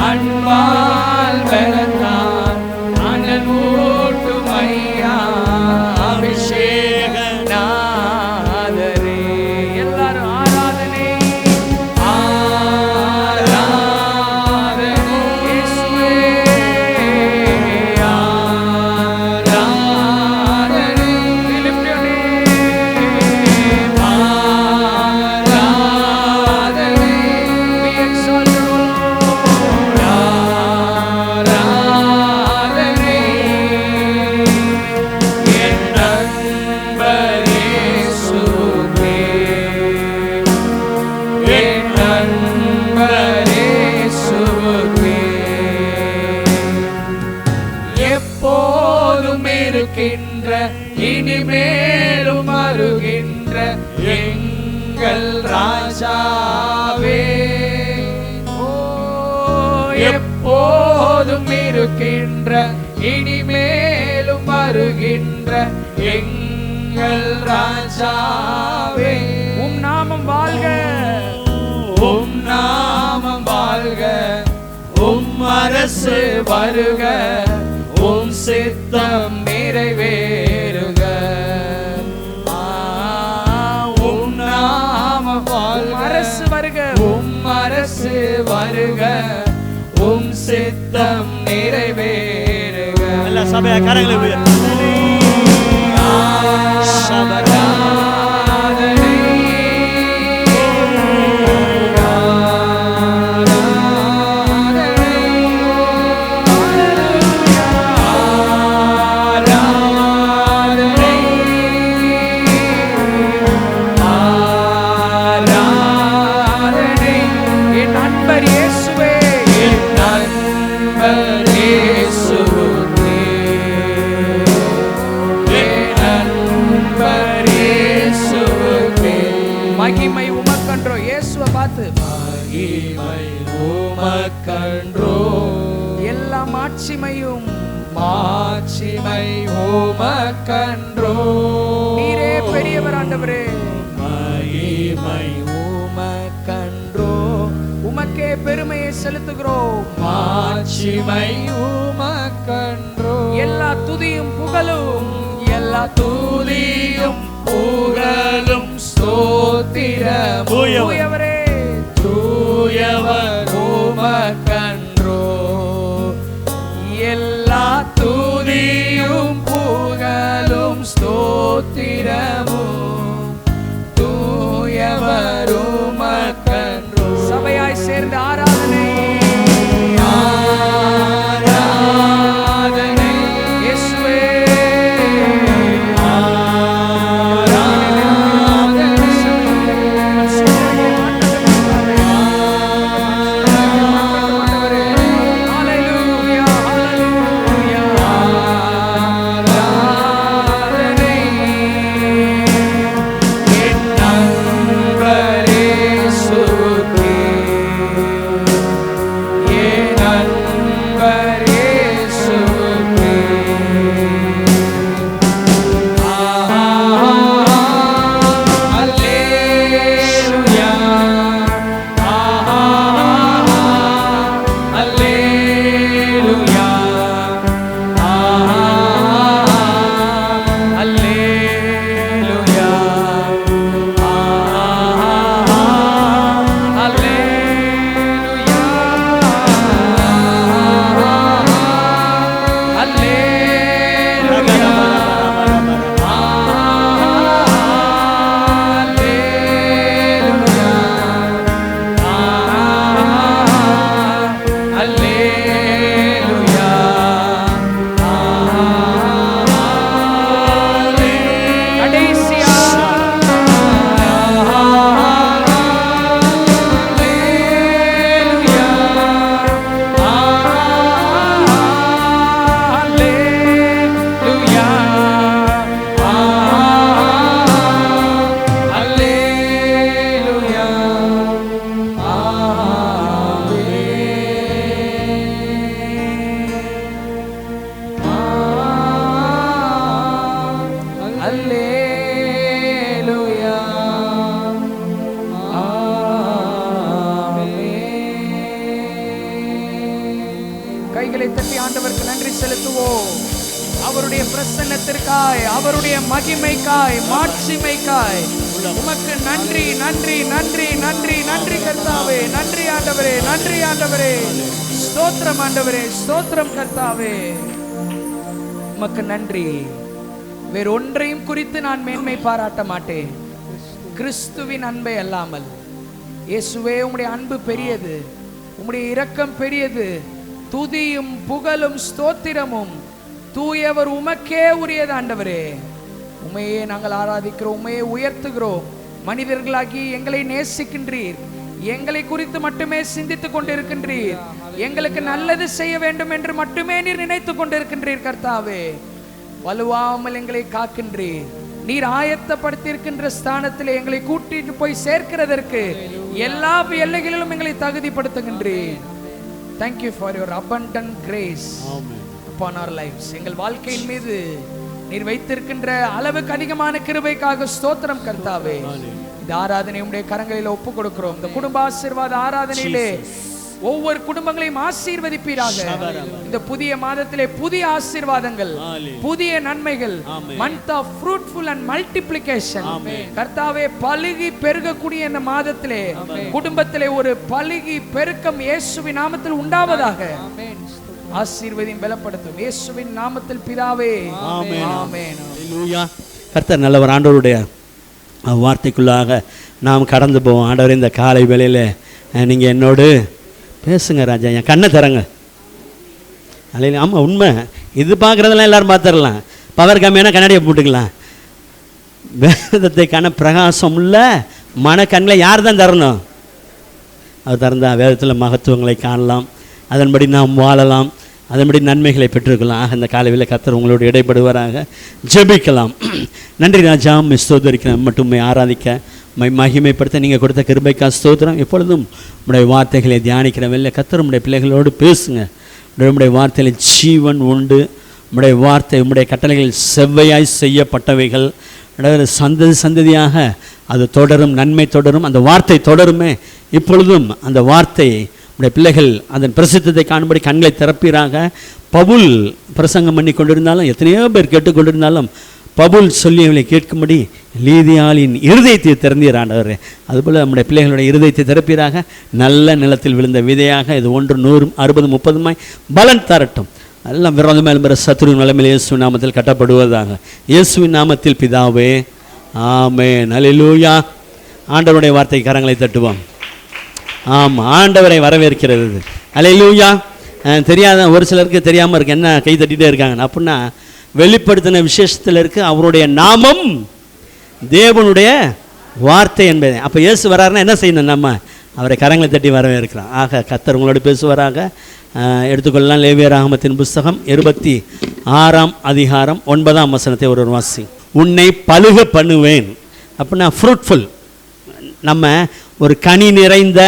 அன்பால் பலத்தால் அனல் மூட்டும் ஐயா அபிஷேகநாதரே. எல்லாரும் ஆராதனை ஆராதனை இயேசுவே, ஆராதனை. Lift your name. இருக்கின்ற இனிமேலும் வருகின்ற எங்கள் ராஜாவே. ஓ எப்போதும் இருக்கின்ற இனிமேலும் வருகின்ற எங்கள் ராஜாவே. உம் நாமம் வாழ்க, உம் நாமம் வாழ்க, உம் அரசு வருக, உம் சித்தம் நிறைவேறுக. உம் நாமம் வாழ்க, அரசு வருக, உம் அரசு வருக, உம் சித்தம் நிறைவேறுக. எல்லா சபையா கரங்களை உயர்த்தி மகிமை உமக்கன்றோ. இயேசுவை பார்த்து மகிமை உமக்கன்றோ, எல்லா மாட்சிமையும் மாட்சிமை உமக்கன்றோ. நீரே பெரியவர் ஆண்டவரே, மகிமை உமக்கன்றோ. உமக்கே பெருமையை செலுத்துகிறோம், மாட்சிமை உமக்கன்றோ. எல்லா துதியும் புகழும், எல்லா துதியும் புகழும் ஸ்தோத்திரம் தூயவரே, தூயவர் உமக்கன்றோ. எல்லா துதியும் புகழும் ஸ்தோத்திரமும் தூயவர் உமக்கன்றோ. சபையாய் சேர்ந்து ஆராதனை கைகளை தட்டி ஆண்டவருக்கு நன்றி செலுத்துவோம். அவருடைய பிரசன்னத்திற்காய், அவருடைய மகிமைக்காய், மாட்சிமைக்காய் உமக்கு நன்றி நன்றி நன்றி நன்றி நன்றி கர்த்தாவே. நன்றி ஆண்டவரே, நன்றி ஆண்டவரே. ஸ்தோத்திரம் ஆண்டவரே, ஸ்தோத்திரம் கர்த்தாவே. உமக்கு நன்றி. வேறு ஒன்றையும் குறித்து நான் மேன்மை பாராட்ட மாட்டேன், கிறிஸ்துவின் அன்பை அல்லாமல். இயேசுவே, உம்முடைய அன்பு பெரியது, உம்முடைய இரக்கம் பெரியது. துதியும் புகழும் ஸ்தோத்திரமும் தூயவர் உமக்கே உரியது ஆண்டவரே. உம்மையே நாங்கள் ஆராதிக்கிறோம், உம்மையே உயர்த்துகிறோம். மனிதர்களாகி எங்களை நேசிக்கின்றீர், எங்களை குறித்து மட்டுமே சிந்தித்துக் கொண்டிருக்கின்றீர், எங்களுக்கு நல்லது செய்ய வேண்டும் என்று மட்டுமே நீர் நினைத்துக் கொண்டிருக்கின்றீர் கர்த்தாவே. வலுவாமல் எங்களை காக்கின்றீர். நீர் ஆயத்தப்படுத்தியிருக்கின்ற ஸ்தானத்தில் எங்களை கூட்டிட்டு போய் சேர்க்கிறதற்கு எல்லா எல்லைகளிலும் எங்களை தகுதிப்படுத்துகின்றீர். Thank you for your abundant grace upon our lives. எங்கள் வாழ்க்கையின் மீது நீர் வைத்திருக்கின்ற அளவுக்கு அதிகமான கிருபைக்காக ஸ்தோத்திரம் கர்த்தாவே. இந்த ஆராதனை உம்முடைய கரங்களில் ஒப்பு கொடுக்கிறோம். இந்த குடும்ப ஆசீர்வாத ஆராதனையிலே ஒவ்வொரு குடும்பங்களையும் ஆசீர்வதிப்பீராக. இந்த புதிய மாதத்திலே புதிய ஆசீர்வாதங்கள், புதிய நன்மைகள், month of fruitful and multiplication. கர்த்தாவே, பலுகி பெருகக்கூடிய இந்த மாதத்திலே குடும்பத்திலே ஒரு பலுகி பெருக்கம் இயேசுவின் நாமத்தில் உண்டாவதாக. ஆசீர்வதியும் பலப்படுத்தும் இயேசுவின் நாமத்தில் பிதாவே, ஆமென். ஆமென். ஹல்லேலூயா. கர்த்தர் நல்லவர். ஆண்டவருடைய வார்த்தைக்குள்ளாக நாம் கடந்து போவோம். ஆண்டவர், இந்த காலை வேளையில் நீங்கள் என்னோடு பேசுங்க ராஜா, என் கண்ணை தரங்க. அல்ல, ஆமாம், உண்மை. இது பார்க்குறதெல்லாம் எல்லோரும் பார்த்துடலாம். பவர் கம்மியான கண்ணாடியை போட்டுக்கலாம். வேதத்தைக்கான பிரகாசம் உள்ள மனக்கண்களை யார் தான் தரணும்? அது திறந்தால் வேதத்தில் மகத்துவங்களை காணலாம், அதன்படி நாம் வாழலாம், அதன்படி நன்மைகளை பெற்றுக்கலாம். இந்த காலையில் கர்த்தர் உங்களோடு இடைப்படுவாராக. ஜெபிக்கலாம். நன்றி ராஜா, ஸ்தோத்திரிக்கிறேன். மட்டுமே ஆராதிக்க மகிமைப்படுத்த நீங்கள் கொடுத்த கிருபைக்கா ஸ்தோத்திரம். எப்பொழுதும் உடைய வார்த்தைகளை தியானிக்கிற வெளில கர்த்தர் உடைய பிள்ளைகளோடு பேசுங்க. உடைய வார்த்தையில் ஜீவன் உண்டு. உடைய வார்த்தை, உடைய கட்டளைகள் செவ்வையாய் செய்யப்பட்டவைகள். சந்ததி சந்ததியாக அது தொடரும், நன்மை தொடரும், அந்த வார்த்தை தொடருமே. இப்பொழுதும் அந்த வார்த்தை உடைய பிள்ளைகள் அதன் பிரசித்தத்தை காணும்படி கண்களை திறப்பீராக. பவுல் பிரசங்கம் பண்ணி கொண்டிருந்தாலும், எத்தனையோ பேர் கேட்டுக்கொண்டிருந்தாலும், பவுல் சொல்லியவளை கேட்கும்படி லீதியாளின் இருதயத்தை திறந்தீர் ஆண்டவரே. அதுபோல் நம்முடைய பிள்ளைகளுடைய இருதயத்தை திறப்பீராக. நல்ல நிலத்தில் விழுந்த விதையாக இது 1, 100, 60, 30 பலன் தரட்டும். எல்லாம் விரோதமாக எழும்புகிற சத்துருவின் நிலைமையில் இயேசுவின் நாமத்தில் கட்டப்படுவதாக. இயேசுவின் நாமத்தில் பிதாவே, ஆமென். ஹல்லேலூயா. ஆண்டவருடைய வார்த்தை கரங்களை தட்டுவோம். ஆமாம், ஆண்டவரை வரவேற்கிறது. ஹல்லேலூயா. தெரியாத ஒரு சிலருக்கு தெரியாமல் இருக்கு, என்ன கை தட்டிகிட்டே இருக்காங்க அப்படின்னா, வெளிப்படுத்தின விசேஷத்தில் இருக்கு அவருடைய நாமம் தேவனுடைய வார்த்தை என்பது. அப்போ இயேசு வராருன்னா என்ன செய்யணும்? நம்ம அவரை கரங்களை தட்டி வரவேற்கிறோம். ஆக கர்த்தர் உங்களோடு பேசுவாராக. எடுத்துக்கொள்ளலாம். லேவியராகமத்தின் புஸ்தகம் 26ஆம் அதிகாரம் 9ஆம் வசனத்தை ஒரு வாசி. உன்னை பலுக பண்ணுவேன் அப்படின்னா ஃப்ரூட்ஃபுல். நம்ம ஒரு கனி நிறைந்த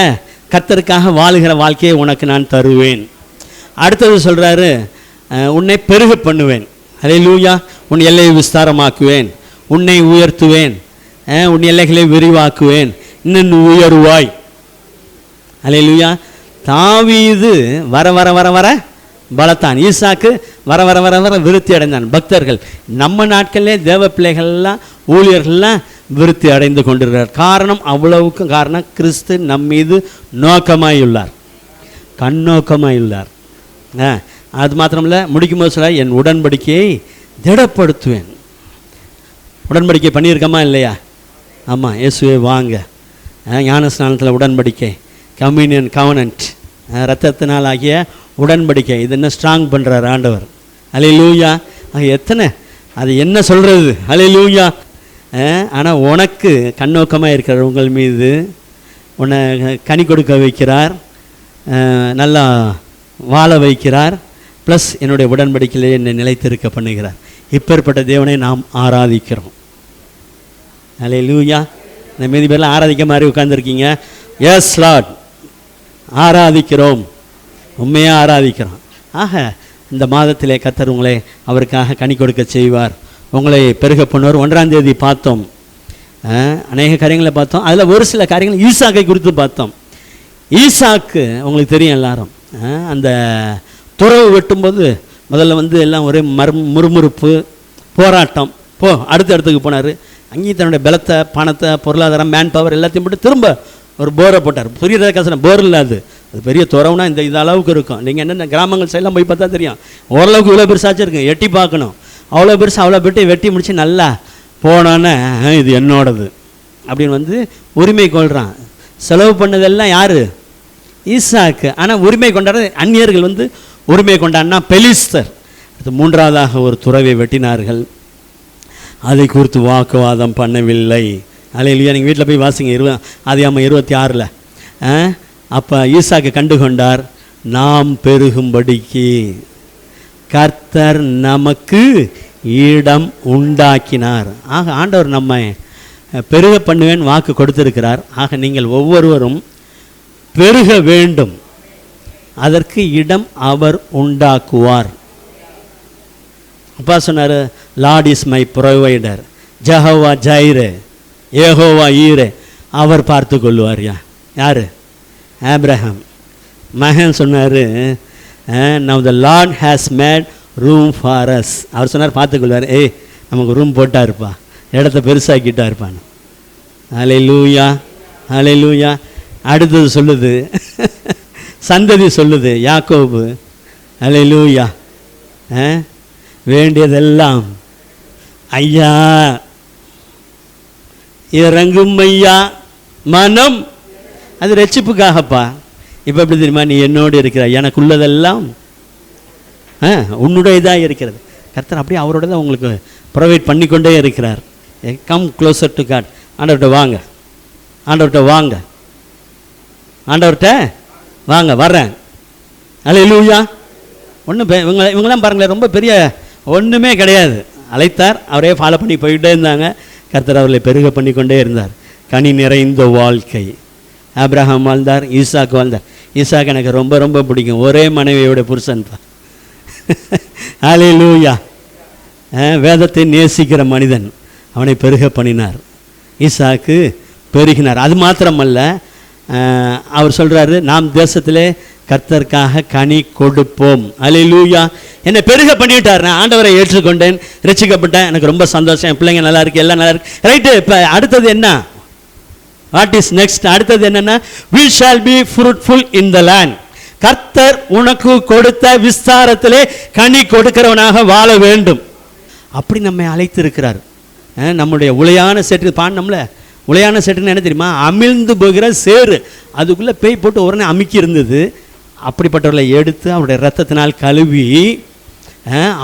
கர்த்தருக்காக வாழுகிற வாழ்க்கையை உனக்கு நான் தருவேன். அடுத்தது சொல்கிறாரு, உன்னை பெருக பண்ணுவேன். ஹல்லேலூயா. உன் எல்லையை விஸ்தாரமாக்குவேன், உன்னை உயர்த்துவேன், உன் எல்லைகளை விரிவாக்குவேன், இன்னும் உயர்வாய். ஹல்லேலூயா. தாவீது வர வர வர வர பலத்தான், ஈசாக்கு வர வர வர வர விருத்தி அடைந்தான். பக்தர்கள் நம்ம நாட்களிலே தேவ பிள்ளைகள்லாம் ஊழியர்கள்லாம் விருத்தி அடைந்து கொண்டிருக்கிறார். காரணம், அவ்வளவுக்கு காரணம் கிறிஸ்து நம் மீது நோக்கமாயுள்ளார், கண்ணோக்கமாயுள்ளார். அது மாத்திரமில்லை, முடிக்கும்போது சொல்ல, என் உடன்படிக்கையை திடப்படுத்துவேன். உடன்படிக்கை பண்ணியிருக்கமா இல்லையா? ஆமாம். இயேசுவே வாங்க. ஞான ஸ்நானத்தில் உடன்படிக்கை, கம்யூனியன், கவனன்ட், ரத்தத்தினால் ஆகிய உடன்படிக்கை. இது என்ன ஸ்ட்ராங் பண்ணுறார் ஆண்டவர். ஹல்லேலூயா. எத்தனை அது என்ன சொல்கிறது? ஹல்லேலூயா. ஆனால் உனக்கு கண்ணோக்கமாக இருக்கிற உங்கள் மீது உன்னை கனி கொடுக்க வைக்கிறார், நல்லா வாழ வைக்கிறார், ப்ளஸ் என்னுடைய உடன்படிக்கையிலே என்னை நிலைத்திருக்க பண்ணுகிறார். இப்பேற்பட்ட தேவனை நாம் ஆராதிக்கிறோம். ஹல்லேலூயா. இந்த மீதி பேரில் ஆராதிக்க மாதிரி உட்கார்ந்துருக்கீங்க. எஸ் லார்ட், ஆராதிக்கிறோம், உண்மையாக ஆராதிக்கிறோம். ஆக இந்த மாதத்திலே கர்த்தர் உங்களை அவருக்காக கனி கொடுக்க செய்வார், உங்களை பெருக பண்ணுவார். 1ஆம் தேதி பார்த்தோம், அநேக காரியங்களை பார்த்தோம். அதில் ஒரு சில காரியங்கள் ஈசாக்கை குறித்து பார்த்தோம். ஈசாக்கு உங்களுக்கு தெரியும் எல்லாரும், அந்த துறவு வெட்டும்போது முதல்ல எல்லாம் ஒரே முறுமுறுப்பு, போராட்டம். அடுத்த இடத்துக்கு போனார். அங்கேயும் தன்னுடைய பலத்தை, பணத்தை, பொருளாதாரம், மேன் பவர் எல்லாத்தையும் போட்டு திரும்ப ஒரு போரை போட்டார். புரியுறத கசனம், போர் இல்லை, அது பெரிய துறவுனா இந்த அளவுக்கு இருக்கும். நீங்கள் என்னென்ன கிராமங்கள் சைடெலாம் போய் பார்த்தா தெரியும். ஓரளவுக்கு இவ்வளோ பெருசாச்சும் இருக்குது, எட்டி பார்க்கணும். அவ்வளோ பெருசு, அவ்வளோ வெட்டி முடித்து நல்லா போனோன்னே இது என்னோடது அப்படின்னு உரிமை கொள்கிறான். செலவு பண்ணதெல்லாம் யார்? ஈசாக்கு. ஆனால் உரிமை கொண்டாடுறது அந்நியர்கள் உரிமை கொண்டாடினா பெலிஸ்தர். அது 3ஆவதாக ஒரு துறவை வெட்டினார்கள். அதை குறித்து வாக்குவாதம் பண்ணவில்லை. அல்லேலூயா. நீங்கள் வீட்டில் போய் வாசிங்க, ஆதியாகமம் 26. அப்போ ஈசாக்கு கண்டு கொண்டார், நாம் பெருகும்படிக்கு கர்த்தர் நமக்கு இடம் உண்டாக்கினார். ஆக ஆண்டவர் நம்மை பெருக பண்ணுவேன் வாக்கு கொடுத்திருக்கிறார். ஆக நீங்கள் ஒவ்வொருவரும் பெருக வேண்டும். அதற்கு இடம் அவர் உண்டாக்குவார். அப்பா சொன்னார், lord is my provider, Jehovah Jireh, Jehovah Jireh, அவர் பார்த்து கொள்வார். யார்? ஆபிரகாம். மகன் சொன்னார், now the lord has made room for us. அவர் சொன்னார் பார்த்துக்கொள்வார். நமக்கு ரூம் போட்டா இருப்பா, இடத்த பெருசாக்கிட்டா இருப்பான். ஹல்லேலூயா, ஹல்லேலூயா. அடுத்தது சொல்லுது, சந்ததி சொல்லுது, யாக்கோபு, ஹல்லேலூயா, வேண்டியதெல்லாம் ஐயா இறங்கும் ஐயா மனம், அது ரட்சிப்புக்காகப்பா. இப்போ எப்படி தெரியுமா, நீ என்னோடு இருக்கிறாய், எனக்குள்ளதெல்லாம் உன்னுடையதாக இருக்கிறது. கர்த்தர் அப்படியே அவரோட தான் உங்களுக்கு ப்ரொவைட் பண்ணிக்கொண்டே இருக்கிறார். Come closer to God. ஆண்டவர்கிட்ட வாங்க, ஆண்டவர்கிட்ட வாங்க, ஆண்டவர்கிட்ட வாங்க, வர்றேன். ஹல்லேலூயா. ஒன்றும் இவங்கெல்லாம் பாருங்களேன், ரொம்ப பெரிய ஒன்றுமே கிடையாது. அழைத்தார், அவரே ஃபாலோ பண்ணி போயிட்டே இருந்தாங்க. கர்த்தர் அவர்களை பெருக பண்ணி கொண்டே இருந்தார். கனி நிறைந்த வாழ்க்கை. ஆபிரகாம் வாழ்ந்தார், ஈசாக்கு வாழ்ந்தார். ஈசாக்கு எனக்கு ரொம்ப ரொம்ப பிடிக்கும், ஒரே மனைவியோட புருஷன்பா. ஹல்லேலூயா. வேதத்தை நேசிக்கிற மனிதன், அவனை பெருக பண்ணினார். ஈசாக்கு பெருகினார். அது மாத்திரமல்ல, அவர் சொல்கிறாரு, நாம் தேசத்திலே கர்த்தருக்காக கனி கொடுப்போம். ஹல்லேலூயா. என்னை பெருக பண்ணிவிட்டார். நான் ஆண்டவரை ஏற்றுக்கொண்டேன், ரட்சிக்கப்பட்டேன், எனக்கு ரொம்ப சந்தோஷம், என் பிள்ளைங்க நல்லா இருக்கு, எல்லாம் நல்லா இருக்கு. ரைட்டு. இப்போ அடுத்தது என்ன? What is next? அடுத்தது என்னன்னா, we shall be fruitful in the land. கர்த்தர் உனக்கு கொடுத்த விஸ்தாரத்திலே கனி கொடுக்கிறவனாக வாழ வேண்டும். அப்படி நம்மை அழைத்திருக்கிறார். நம்முடைய உளையான சேற்று பாண்டம்ல, உளையான சேற்றுன்னு என்ன தெரியுமா? அமிழ்ந்து போகிற சேறு, அதுக்குள்ளே பேய் போட்டு உடனே அமுக்கி இருந்தது. அப்படிப்பட்டவர்களை எடுத்து அவருடைய இரத்தத்தினால் கழுவி,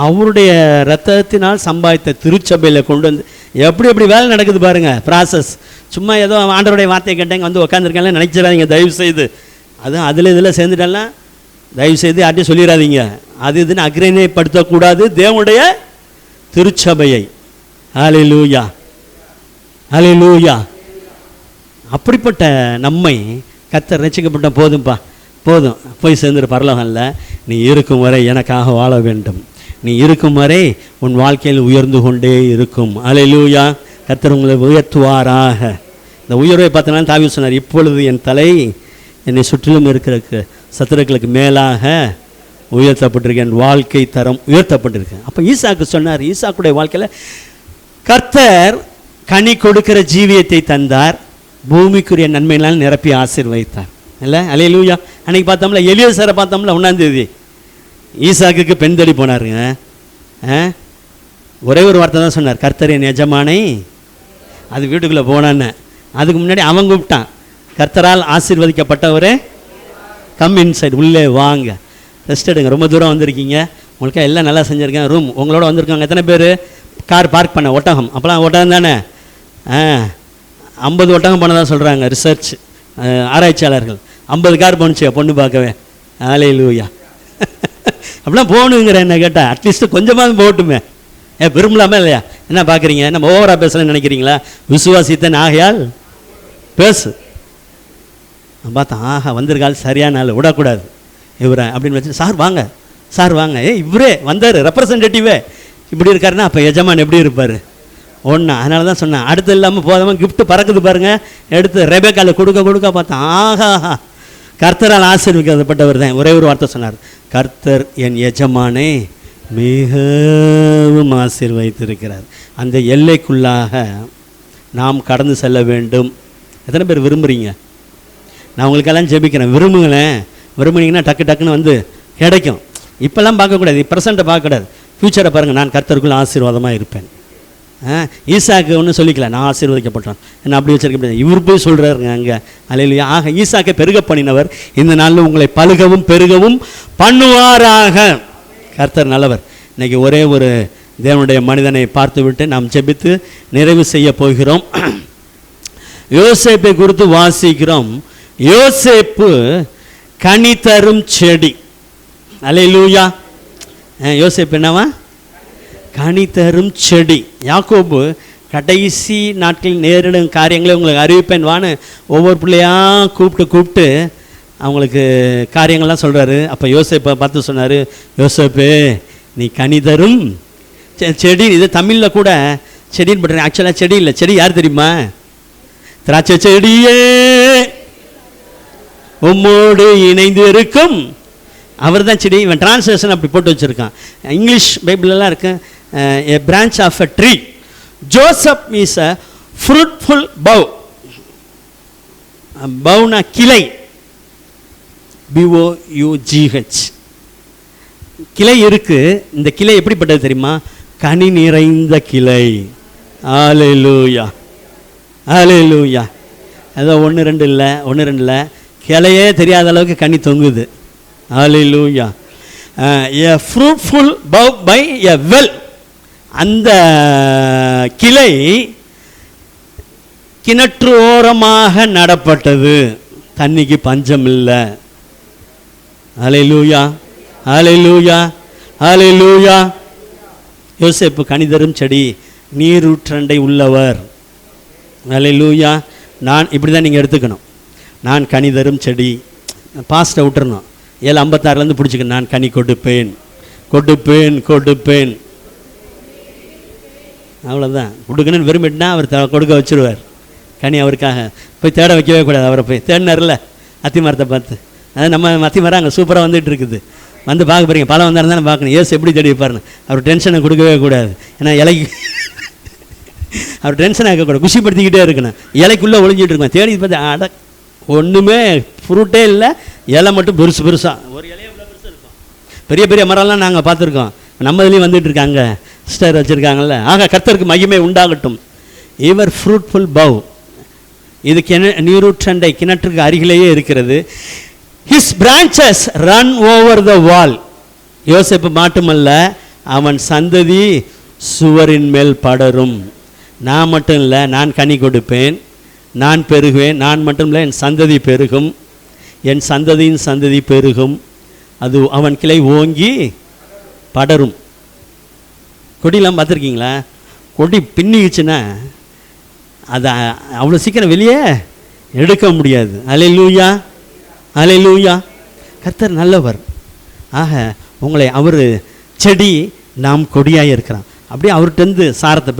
அவருடைய இரத்தத்தினால் சம்பாதித்த திருச்சபையில் கொண்டு வந்து, எப்படி எப்படி வேலை நடக்குது பாருங்கள், ப்ராசஸ். சும்மா ஏதோ ஆண்டவருடைய வார்த்தையை கேட்டேங்க வந்து உட்காந்துருக்காங்க நினைச்சிடாதீங்க தயவு செய்து. அதுவும் அதில் இதில் சேர்ந்துட்டாலாம் தயவு செய்து யார்ட்டையும் சொல்லிடாதீங்க. அது இதுன்னு அக்ரேனியப்படுத்தக்கூடாது தேவனுடைய திருச்சபையை. ஹல்லேலூயா, ஹல்லேலூயா. அப்படிப்பட்ட நம்மை கர்த்தர் ரட்சிக்கப்பட்ட போதும்பா, போதும், போய் சேர்ந்துரு பரலோகம்ல. நீ இருக்கும் வரை எனக்காக வாழ வேண்டும். நீ இருக்கும் வரை உன் வாழ்க்கையில் உயர்ந்து கொண்டே இருக்கும். ஹல்லேலூயா. கர்த்தர் உங்களை உயர்த்துவாராக. இந்த உயர்வை பார்த்தனால தாவீது சொன்னார், இப்பொழுது என் தலை என்னை சுற்றிலும் இருக்கிற சத்துருக்களுக்கு மேலாக உயர்த்தப்பட்டிருக்கேன், என் வாழ்க்கை தரம் உயர்த்தப்பட்டிருக்கேன். அப்போ ஈசாக்கு சொன்னார், ஈசாக்குடைய வாழ்க்கையில் கர்த்தர் கனி கொடுக்கிற ஜீவியத்தை தந்தார், பூமிக்குரிய நன்மையினால் நிரப்பி ஆசீர்வதித்தார். இல்லை? ஹல்லேலூயா. அன்றைக்கி பார்த்தோம்ல, எலியேசரை பார்த்தோம்ல, 1ஆம் தேதி ஈசாக்குக்கு பெண் தேடி போனாருங்க. ஒரே ஒரு வார்த்தை தான் சொன்னார், கர்த்தர் என் எஜமானை. அது வீட்டுக்குள்ளே போனான்னு. அதுக்கு முன்னாடி அவன் கூப்பிட்டான், கர்த்தரால் ஆசீர்வதிக்கப்பட்டவரே கம் இன்சைட், உள்ளே வாங்க, ரெஸ்ட் எடுங்க, ரொம்ப தூரம் வந்திருக்கீங்க, உங்களுக்கு எல்லாம் நல்லா செஞ்சுருக்கேன், ரூம் உங்களோட வந்திருக்காங்க. எத்தனை பேர்? கார் பார்க் பண்ண ஒட்டகம், அப்போலாம் ஒட்டகம் தானே, 50 ஒட்டகம் போனதாக சொல்கிறாங்க ரிசர்ச் ஆராய்ச்சியாளர்கள். 50 கார் போணுச்சு பொண்ணு பார்க்கவே. ஹல்லேலூயா. அப்படிலாம் போகணுங்கிற என்ன கேட்டால் அட்லீஸ்ட்டு கொஞ்சமாவது போகட்டுமே. விரும்பலாமா இல்லையா? என்ன பார்க்குறீங்க, நம்ம ஓவராக பேசலன்னு நினைக்கிறீங்களா? விசுவாசித்தன் ஆகையால் பேசு. பார்த்தா ஆஹா வந்திருக்காள், சரியான ஆள், விடக்கூடாது இவரை அப்படின்னு வச்சு, சார் வாங்க, சார் வாங்க, இவரே வந்தார், ரெப்ரசன்டேட்டிவே இப்படி இருக்காருன்னா அப்போ எஜமான் எப்படி இருப்பார்? ஒன்றா. அதனால தான் சொன்னேன், அடுத்து இல்லாமல் போதாமல் கிஃப்ட்டு பறக்குது பாருங்கள், எடுத்து ரெபேக்காவில் கொடுக்க பார்த்தா ஆஹா கர்த்தரால் ஆசீர்வதிக்கப்பட்டவர் தான். ஒரே ஒரு வார்த்தை சொன்னார், கர்த்தர் என் எஜமானை மிகவும் ஆசீர்வதித்திருக்கிறார். அந்த எல்லைக்குள்ளாக நாம் கடந்து செல்ல வேண்டும். எத்தனை பேர் விரும்புகிறீங்க? நான் உங்களுக்கெல்லாம் ஜெபிக்கிறேன், விரும்புங்களேன். விரும்புனீங்கன்னா டக்கு டக்குன்னு வந்து கிடைக்கும். இப்போல்லாம் பார்க்கக்கூடாது, ப்ரெசண்ட்டை பார்க்கக்கூடாது, ஃப்யூச்சரை பாருங்கள். நான் கர்த்தருக்குள்ள ஆசீர்வாதமாக இருப்பேன். ஈசாக்கு ஒன்றும் சொல்லிக்கல, நான் ஆசீர்வதிக்கப்பட்டேன், என்ன அப்படி வச்சிருக்க. இவர் போய் சொல்கிறாருங்க அங்கே. அல்லேலூயா. ஆக ஈசாக்கை பெருக பண்ணினவர் இந்த நாளில் உங்களை பழுகவும் பெருகவும் பண்ணுவாராக. கர்த்தர் நல்லவர். இன்றைக்கி ஒரே ஒரு தேவனுடைய மனிதனை பார்த்துவிட்டு நாம் ஜெபித்து நிறைவு செய்ய போகிறோம். யோசேப்பை குறித்து வாசிக்கிறோம். யோசேப்பு கனி தரும் செடி. அல்லேலூயா. யோசேப்பு என்னவா? கனி தரும் செடி. யாக்கோபு கடைசி நாட்களில் நேரிடும் காரியங்களை உங்களுக்கு அறிவிப்பேன் வான்னு ஒவ்வொரு பிள்ளையாக கூப்பிட்டு அவங்களுக்கு காரியங்கள்லாம் சொல்கிறாரு. அப்போ யோசேப்பை பார்த்து சொன்னார், யோசேப்பு நீ கனி தரும் செடி. இது தமிழில் கூட செடின்னு போட்டுறேன், ஆக்சுவலாக செடி இல்லை. செடி யார் தெரியுமா? திராட்சை செடியே உம்மோடு இணைந்து இருக்கும் அவர் தான் செடி. இவன் டிரான்ஸ்லேஷன் அப்படி போட்டு வச்சுருக்கான். இங்கிலீஷ் பைபிளெல்லாம் இருக்கு, a branch of a tree. Joseph is a fruitful bough. பவுனா கிளை, BOUGH. கிளை இருக்கு. இந்த கிளை எப்படிப்பட்டது தெரியுமா? கனி நிறைந்த கிளை. ஹல்லேலூயா, ஹல்லேலூயா. ஏதோ ஒன்று ரெண்டு இல்லை, கிளையே தெரியாத அளவுக்கு கனி தொங்குது. ஹல்லேலூயா. A fruitful bough by a well. அந்த கிளை கிணற்று ஓரமாக நடப்பட்டது, தண்ணிக்கு பஞ்சம் இல்லை. ஹல்லேலூயா, ஹல்லேலூயா, ஹல்லேலூயா. யோசேப்பு கனிதரும் செடி, நீரூற்றண்டை உள்ளவர். ஹல்லேலூயா. நான் இப்படி தான் நீங்கள் எடுத்துக்கணும். நான் கனிதரும் செடி. பாஸ்ட்டை விட்டுறணும். 7:56 பிடிச்சிக்கணும். நான் கனி கொடுப்பேன், கொடுப்பேன், கொடுப்பேன். அவ்வளோதான். கொடுக்கணும்னு விரும்பிட்டுனா அவர் கொடுக்க வச்சுருவார். கனி அவருக்காக போய் தேட வைக்கவே கூடாது. அவரை போய் தேடினார்ல அத்தி மரத்தை பார்த்து. அது நம்ம அத்தி மரம் அங்கே சூப்பராக வந்துட்டு இருக்குது. வந்து பார்க்க போகிறீங்க, பழம் வந்தாருந்தானே பார்க்கணும். ஏசு எப்படி தேடி வைப்பாருன்னு அவர் டென்ஷனை கொடுக்கவே கூடாது. ஏன்னா இலைக்கு அவர் டென்ஷன் ஆகக்கூடாது, குஷிப்படுத்திக்கிட்டே இருக்கணும். இலைக்குள்ளே ஒளிஞ்சிட்டு இருக்கணும். தேடி பார்த்து அட ஒன்றுமே ஃப்ரூட்டே இல்லை, இலை மட்டும் பெருசாக ஒரு இலையை இவ்வளோ பெருசாக இருக்கும். பெரிய பெரிய மரம்லாம் நாங்கள் பார்த்துருக்கோம். நம்ம இதுலேயும் வந்துட்டு இருக்காங்க, ஸ்டர் வச்சுருக்காங்கல்ல. ஆக கர்த்தருக்கு மகிமை உண்டாகட்டும். இவர் ஃப்ரூட்ஃபுல் பவ். இது நீரூற்றண்டை கிணற்றுக்கு அருகிலேயே இருக்கிறது. His branches run over the wall. யோசேப்பு மட்டுமல்ல, அவன் சந்ததி சுவரின் மேல் படரும். நான் மட்டும் இல்லை, நான் கனி கொடுப்பேன், நான் பெருகுவேன். நான் மட்டும் இல்லை, என் சந்ததி பெருகும், என் சந்ததியின் சந்ததி பெருகும். அது அவன் கிளை ஓங்கி படரும். கொடியெல்லாம் பார்த்துருக்கீங்களா? கொடி பின்னிக்குச்சுன்னா அதை அவ்வளோ சீக்கிரம் வெளியே எடுக்க முடியாது. ஹல்லேலூயா, ஹல்லேலூயா. கர்த்தர் நல்லவர். ஆக உங்களை அவர் செடி, நாம் கொடியாக இருக்கிறான். அப்படியே அவர்கிட்டருந்து சாரத்தை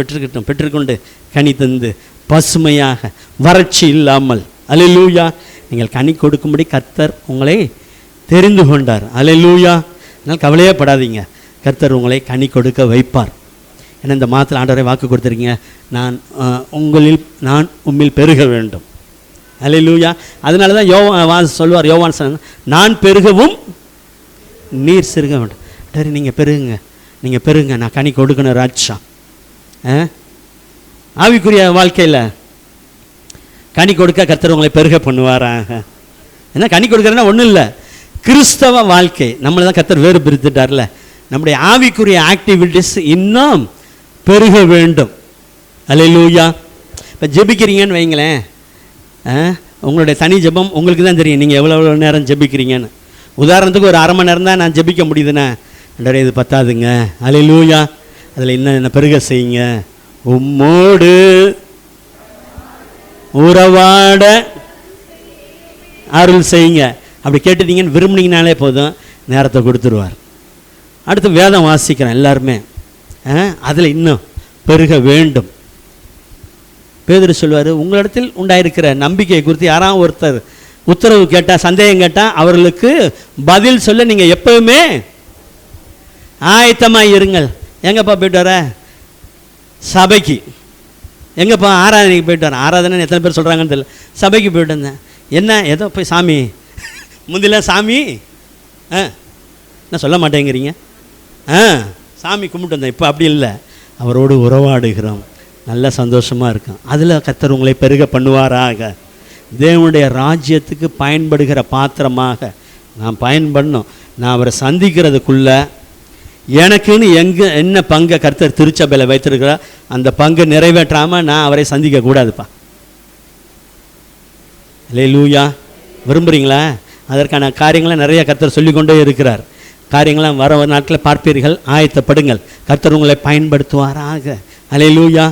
பெற்றுக்கொண்டு கனி தந்து பசுமையாக வறட்சி இல்லாமல், ஹல்லேலூயா, நீங்கள் கனி கொடுக்கும்படி கர்த்தர் உங்களை தெரிந்து கொண்டார். ஹல்லேலூயா. அதனால் கவலையே படாதீங்க, கர்த்தர் உங்களை கனி கொடுக்க வைப்பார். ஏன்னா இந்த மாதத்தில் ஆண்டவரை வாக்கு கொடுத்துருக்கீங்க, நான் உம்மில் பெருக வேண்டும். ஹல்லேலூயா. அதனால தான் சொல்லுவார் யோவான், நான் பெருகவும் நீர் சிறுக வேண்டும். சரி, நீங்கள் பெருங்க, நான் கனி கொடுக்கணும் ராஜா. ஆவிக்குரிய வாழ்க்கையில் கனி கொடுக்க கர்த்தர் உங்களை பெருக பண்ணுவாராக. ஏன்னா கனி கொடுக்குறதுனா ஒன்றும் இல்லை, கிறிஸ்தவ வாழ்க்கை நம்மளை தான் கர்த்தர் வேறு பிரித்துட்டார்ல. நம்முடைய ஆவிக்குரிய ஆக்டிவிட்டிஸ் இன்னும் பெருக வேண்டும். ஹல்லேலூயா. இப்போ ஜெபிக்கிறீங்கன்னு வைங்களேன், உங்களுடைய தனி ஜெபம் உங்களுக்கு தான் தெரியும், நீங்கள் எவ்வளோ நேரம் ஜெபிக்கிறீங்கன்னு. உதாரணத்துக்கு ஒரு 1/2 மணி நேரம் தான் நான் ஜெபிக்க முடியுதுண்ணே, அண்டரே இது பத்தாதுங்க. ஹல்லேலூயா. அதில் இன்னும் என்ன பெருக செய்யுங்க. உம்மோடு உறவாட அருள் செய்யுங்க. அப்படி கேட்டுட்டீங்கன்னு விரும்புனீங்கனாலே போதும், நேரத்தை கொடுத்துருவார். அடுத்து வேதம் வாசிக்கிறேன் எல்லாருமே, அதில் இன்னும் பெருக வேண்டும். பேதுரு சொல்வார், உங்களிடத்தில் உண்டாயிருக்கிற நம்பிக்கை குறித்து யாராவது ஒருத்தர் உத்தரவு கேட்டால், சந்தேகம் கேட்டால் அவர்களுக்கு பதில் சொல்ல நீங்கள் எப்பவுமே ஆயத்தமாக இருங்கள். எங்கப்பா போயிட்டு வர? சபைக்கு. எங்கப்பா? ஆராதனைக்கு போயிட்டு வரேன். ஆராதனை எத்தனை பேர் சொல்கிறாங்கன்னு தெரியல. சபைக்கு போயிட்டு வந்தேன். என்ன ஏதோ போய் சாமி, முந்திலாம் சாமி நான் சொல்ல மாட்டேங்கிறீங்க, சாமி கும்பிட்டு வந்தேன். இப்போ அப்படி இல்லை, அவரோடு உறவாடுகிறோம், நல்ல சந்தோஷமாக இருக்கும். அதில் கர்த்தர் உங்களை பெருக பண்ணுவாராக. தேவனுடைய ராஜ்யத்துக்கு பயன்படுகிற பாத்திரமாக நான் பயன்படணும். நான் அவரை சந்திக்கிறதுக்குள்ளே எனக்குன்னு என்ன பங்கை கர்த்தர் திருச்சபையில் வைத்திருக்கிறார், அந்த பங்கை நிறைவேற்றாமல் நான் அவரை சந்திக்கக்கூடாதுப்பா. ஹல்லேலூயா. விரும்புகிறீங்களா? அதற்கான காரியங்களை நிறைய கர்த்தர் சொல்லிக்கொண்டே இருக்கிறார். காரியங்கள்லாம் வர நாட்டில் பார்ப்பீர்கள். ஆயத்தப்படுங்கள், கர்த்தர் உங்களை பயன்படுத்துவாராக. அல்லேலூயா.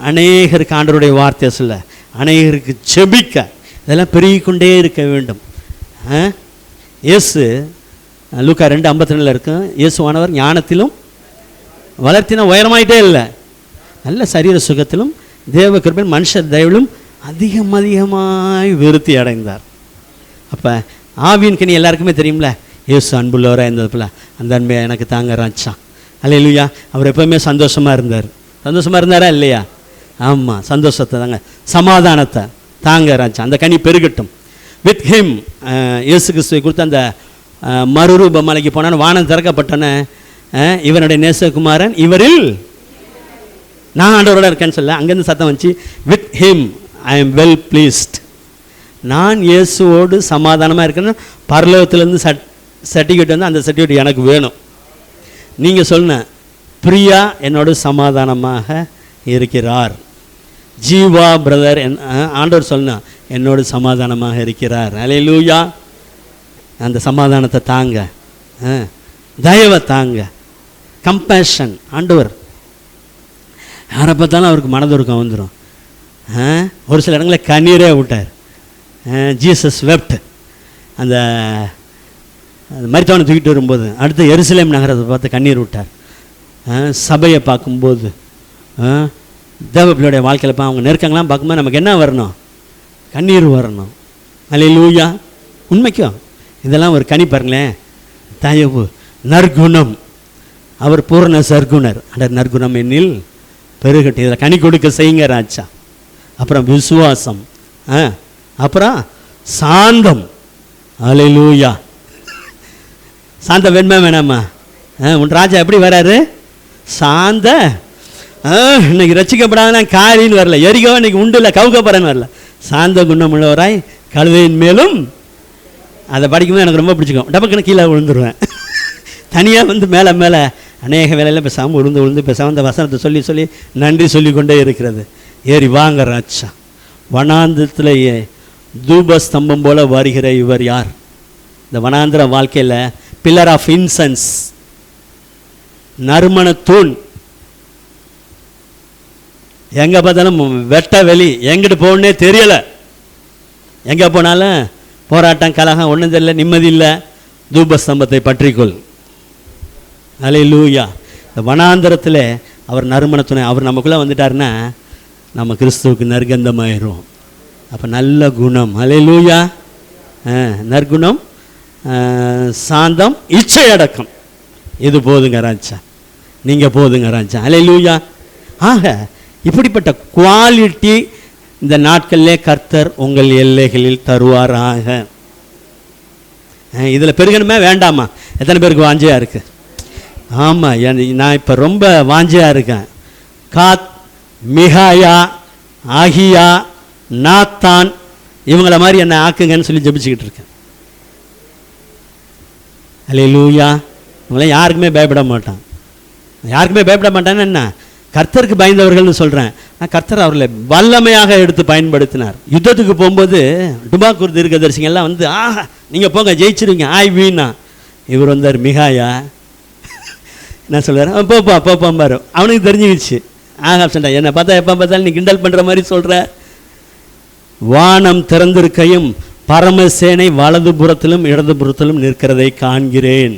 அநேகருக்கு ஆண்டவருடைய வார்த்தையை சொல்ல, அநேகருக்கு செபிக்க, இதெல்லாம் பெருகிக்கொண்டே இருக்க வேண்டும். இயேசு லூக்கா 2:52 இருக்கும். இயேசுவானவர் ஞானத்திலும் வளர்த்தின உயரமாயிட்டே இல்லை, நல்ல சரீர சுகத்திலும் தேவ கிருபையிலும் மனுஷ தயவிலும் அதிகமாய் விருத்தி அடைந்தார். அப்போ ஆவியின் கனி எல்லாருக்குமே தெரியும்ல. இயேசு அன்புள்ளவராக இருந்ததுல அந்த அன்பை எனக்கு தாங்க ராஜா. அல்லேலூயா. அவர் எப்போவுமே சந்தோஷமாக இருந்தார். சந்தோஷமாக இருந்தாரா இல்லையா? ஆமாம், சந்தோஷத்தை தாங்க, சமாதானத்தை தாங்க ராஜா. அந்த கனி பெருகட்டும். வித் ஹிம் இயேசு கிறிஸ்துவை கொடுத்து அந்த மறுரூப மலைக்கு போனான்னு வானம் திறக்கப்பட்டோன்னே, இவனுடைய நேசகுமாரன் இவரில் நான் ஆண்டவரோட இருக்கேன்னு சொல்ல, அங்கேருந்து சத்தம் வந்துச்சு, with him I am well pleased. நான் இயேசுவோடு சமாதானமாக இருக்கேன்னு பரலோகத்திலேருந்து சர்டிஃபிகேட் வந்து, அந்த சர்டிஃபிகேட் எனக்கு வேணும். நீங்கள் சொன்ன பிரியா என்னோடு சமாதானமாக இருக்கிறார். ஜீவா பிரதர் ஆண்டவர் சொன்னா என்னோடு சமாதானமாக இருக்கிறார். அல்லேலூயா. அந்த சமாதானத்தை தாங்க, தயவை தாங்க, கம்பேஷன். ஆண்டவர் யாரை பார்த்தாலும் அவருக்கு மனதுருக்கம் வந்துடும். ஒரு சில இடங்களில் கண்ணீரே விட்டார். ஜீசஸ் வெப்ட். அந்த மரித்தவனை தூக்கிட்டு வரும்போது அடுத்து எருசலேம் நகரத்தை பார்த்து கண்ணீர் விட்டார். சபையை பார்க்கும்போது, தேவப்பிள்ளையுடைய வாழ்க்கையில் அவங்க நெருக்கங்களாம் பார்க்கும்போது நமக்கு என்ன வரணும்? கண்ணீர் வரணும். அல்லேலூயா. உண்மைக்கும் இதெல்லாம் ஒரு கனி பாருங்களேன். தயவு, நற்குணம். அவர் பூர்ண சர்க்குணர். அந்த நற்குணம் என்னில் பெருகட்டு. இதில் கனி கொடுக்க செய்யுங்க ராஜா. அப்புறம் விசுவாசம், அப்புறம் சாந்தம். அல்லேலூயா. சாந்தம் வேணுமா வேணாமா? உன் ராஜா எப்படி வராரு? சாந்த. இன்னைக்கு ரசிக்கப்படாத காரின்னு வரல, எரிகோ இன்னைக்கு உண்டு இல்லை, கவுக்கப்படுறேன்னு வரல. சாந்த குணம் உள்ளவராய் கழுதையின் மேலும். அதை படிக்கும்போது எனக்கு ரொம்ப பிடிச்சிக்கும். டபக்குன்னு கீழே விழுந்துருவேன். தனியாக வந்து மேலே மேலே அநேக வேலையில் பேசாமல் விழுந்து பேசாமல் அந்த வசனத்தை சொல்லி சொல்லி நன்றி சொல்லி கொண்டே இருக்கிறது. ஏறி வாங்க ராஜா. வனாந்திரத்திலேயே தூபஸ்தம்பம் போல வருகிற இவர் யார்? இந்த வனாந்திர வாழ்க்கையில் பில்லர் ஆஃப் இன்சென்ஸ், நறுமண தூண். எங்கே பார்த்தாலும் வெட்ட வெளி, எங்கிட்டு போகணுன்னே தெரியலை. எங்கே போனாலும் போராட்டம், கலகம், ஒன்றும் தெரியல, நிம்மதி இல்லை. தூபஸ்தம்பத்தை பற்றிக்கொள். அல்லேலூயா. இந்த வனாந்தரத்தில் அவர் நறுமண துணை. அவர் நமக்குள்ளே வந்துட்டாருன்னா நம்ம கிறிஸ்துவுக்கு நற்கந்தமாயிரும். அப்போ நல்ல குணம். அல்லேலூயா. நற்குணம், சாந்தம், இச்சை அடக்கம். இது போதுங்க ராஜா, நீங்கள் போதுங்க ராஜா. அல்லேலூயா. ஆக இப்படிப்பட்ட குவாலிட்டி இந்த நாட்களிலே கர்த்தர் உங்கள் எல்லைகளில் தருவாராக. இதில் பெருகணுமே வேண்டாமா? எத்தனை பேருக்கு வாஞ்சியாக இருக்குது? ஆமாம், நான் இப்போ ரொம்ப வாஞ்சியாக இருக்கேன். காத், மிகாயா, ஆகியா, நாத்தான், இவங்கள மாதிரி என்னை ஆக்குங்கன்னு சொல்லி ஜெபிச்சுக்கிட்டு இருக்கேன். அல்லேலூயா. இவங்களாம் யாருக்குமே பயப்பட மாட்டான். யாருக்குமே பயப்பட மாட்டான்னு என்ன? கர்த்தருக்கு பயந்தவர்கள்னு சொல்கிறேன். நான் கர்த்தர் அவர்களை வல்லமையாக எடுத்து பயன்படுத்தினார். யுத்தத்துக்கு போகும்போது டுபாக்கூர் தீர்க்கதரிசிங்கெல்லாம் வந்து, நீங்கள் போங்க ஜெயிச்சிருவீங்க, வீணா. இவர் வந்தார் மிகாயா. என்ன சொல்கிறார்? போப்பாம்பாரு. அவனுக்கு தெரிஞ்சுக்கிச்சு. சொன்னா என்னை பார்த்தா எப்போ பார்த்தாலும் நீ கிண்டல் பண்ணுற மாதிரி சொல்கிற. வானம் திறந்திருக்கையும் பரமசேனை வலது புறத்திலும் இடது புறத்திலும் நிற்கிறதை காண்கிறேன்.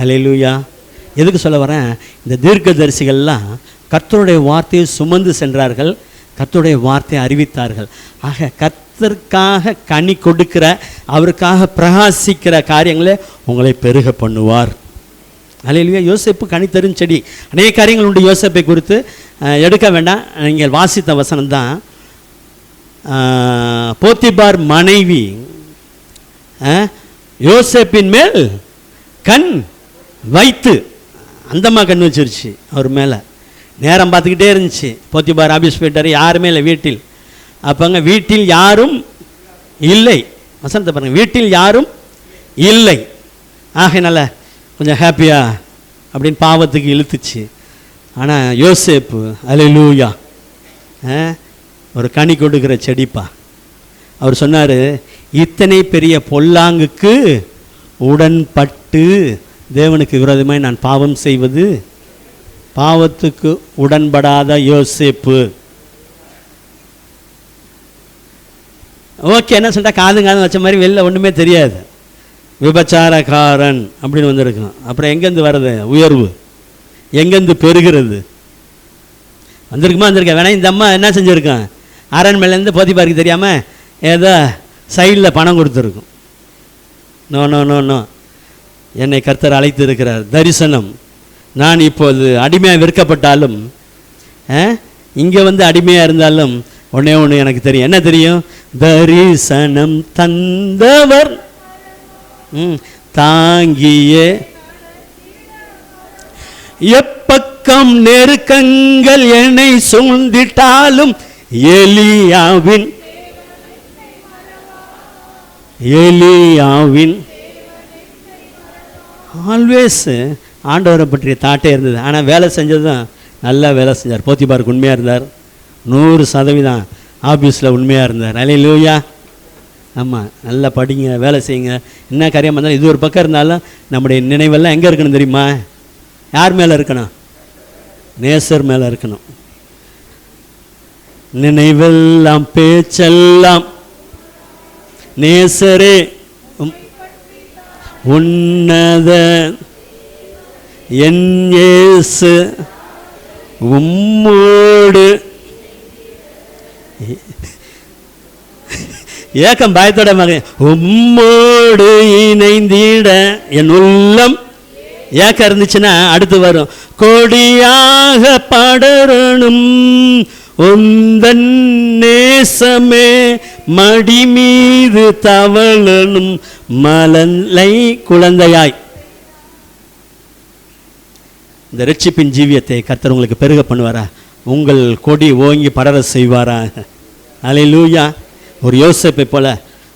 அல்லேலூயா. எதுக்கு சொல்ல வரேன்? இந்த தீர்க்கதரிசிகள்லாம் கர்த்தருடைய வார்த்தையை சுமந்து சென்றார்கள், கர்த்தருடைய வார்த்தையை அறிவித்தார்கள். ஆக கர்த்தருக்காக கனி கொடுக்கிற, அவருக்காக பிரகாசிக்கிற காரியங்களை உங்களை பெருக பண்ணுவார். அல்லேலூயா. யோசேப்பு கனி தரும் செடி. அநேக காரியங்கள் உண்டு யோசேப்பை குறித்து, எடுக்க வேண்டாம். நீங்கள் வாசித்த வசனம் தான். போத்திபார் மனைவி யோசேப்பின் மேல் கண் வைத்து, அந்தம்மா கண் வச்சிருச்சு அவர் மேலே. நேரம் பார்த்துக்கிட்டே இருந்துச்சு. போத்திபார் ஆபீஸ் போயிட்டார், யாருமே இல்லை வீட்டில். அப்போங்க வீட்டில் யாரும் இல்லை. வசனத்தை பாருங்க, வீட்டில் யாரும் இல்லை. ஆகையினால கொஞ்சம் ஹாப்பியா அப்படின்னு பாவத்துக்கு இழுத்துச்சு. ஆனால் யோசேப்பு அல்லேலூயா ஒரு கனி கொடுக்குற செடிப்பா. அவர் சொன்னார், இத்தனை பெரிய பொல்லாங்குக்கு உடன்பட்டு தேவனுக்கு விரோதமாய் நான் பாவம் செய்வது, பாவத்துக்கு உடன்படாத யோசேப்பு. ஓகே, என்ன சொல்லிட்டா காதும் வச்ச மாதிரி வெளில ஒன்றுமே தெரியாது, விபச்சாரக்காரன் அப்படின்னு வந்திருக்கணும். அப்புறம் எங்கேருந்து வர்றது உயர்வு, எங்கேருந்து பெறுகிறது? வந்திருக்குமா? வேணா இந்த அம்மா என்ன செஞ்சுருக்கான், அரண்மனையிலேருந்து போத்திபாருக்கு தெரியாமல் ஏதோ சைடில் பணம் கொடுத்துருக்கும். நோ நோ நோ நோ, என்னை கர்த்தர் அழைத்து இருக்கிறார். தரிசனம். நான் இப்போது அடிமையாக விற்கப்பட்டாலும், இங்கே வந்து அடிமையாக இருந்தாலும் ஒன்றே ஒன்று எனக்கு தெரியும். என்ன தெரியும்? தரிசனம் தந்தவர் தாங்கிய எப்பக்கம் நெருக்கங்கள் என்னை சூழ்ந்திட்டாலும் எலியாவின் ஆல்வேஸ் ஆண்டவரை பற்றிய தாட்டே இருந்தது. ஆனால் வேலை செஞ்சது தான் நல்லா வேலை செஞ்சார். போத்திபாருக்கு உண்மையாக இருந்தார். 100% ஆஃபீஸில் உண்மையாக இருந்தார். அல்லேலூயா. ஆமாம், நல்லா படிங்க, வேலை செய்யுங்க. என்ன காரியம் இருந்தாலும் இது ஒரு பக்கம் இருந்தாலும் நம்முடைய நினைவெல்லாம் எங்கே இருக்கணும் தெரியுமா? யார் மேலே இருக்கணும்? நேசர் மேலே இருக்கணும். நினைவெல்லாம் பேச்செல்லாம் நேசரே உன்னத என் இயேசு உம்மோடு. ஏக்கம் பயத்தோட மகன், உம்மோடு இணைந்திட என் உள்ளம். ஏக்கம் இருந்துச்சுன்னா அடுத்து வரும், கொடியாக படரணும் உந்தன் நேசமே மடி மீது தவழனும் மலலை குழந்தையாய். இந்த ரட்சிப்பின் ஜீவியத்தை கர்த்தர் உங்களுக்கு பெருக பண்ணுவாரா? உங்கள் கொடி ஓங்கி படர செய்வாரா? அல்லேலூயா. ஒரு யோசேப்பை போல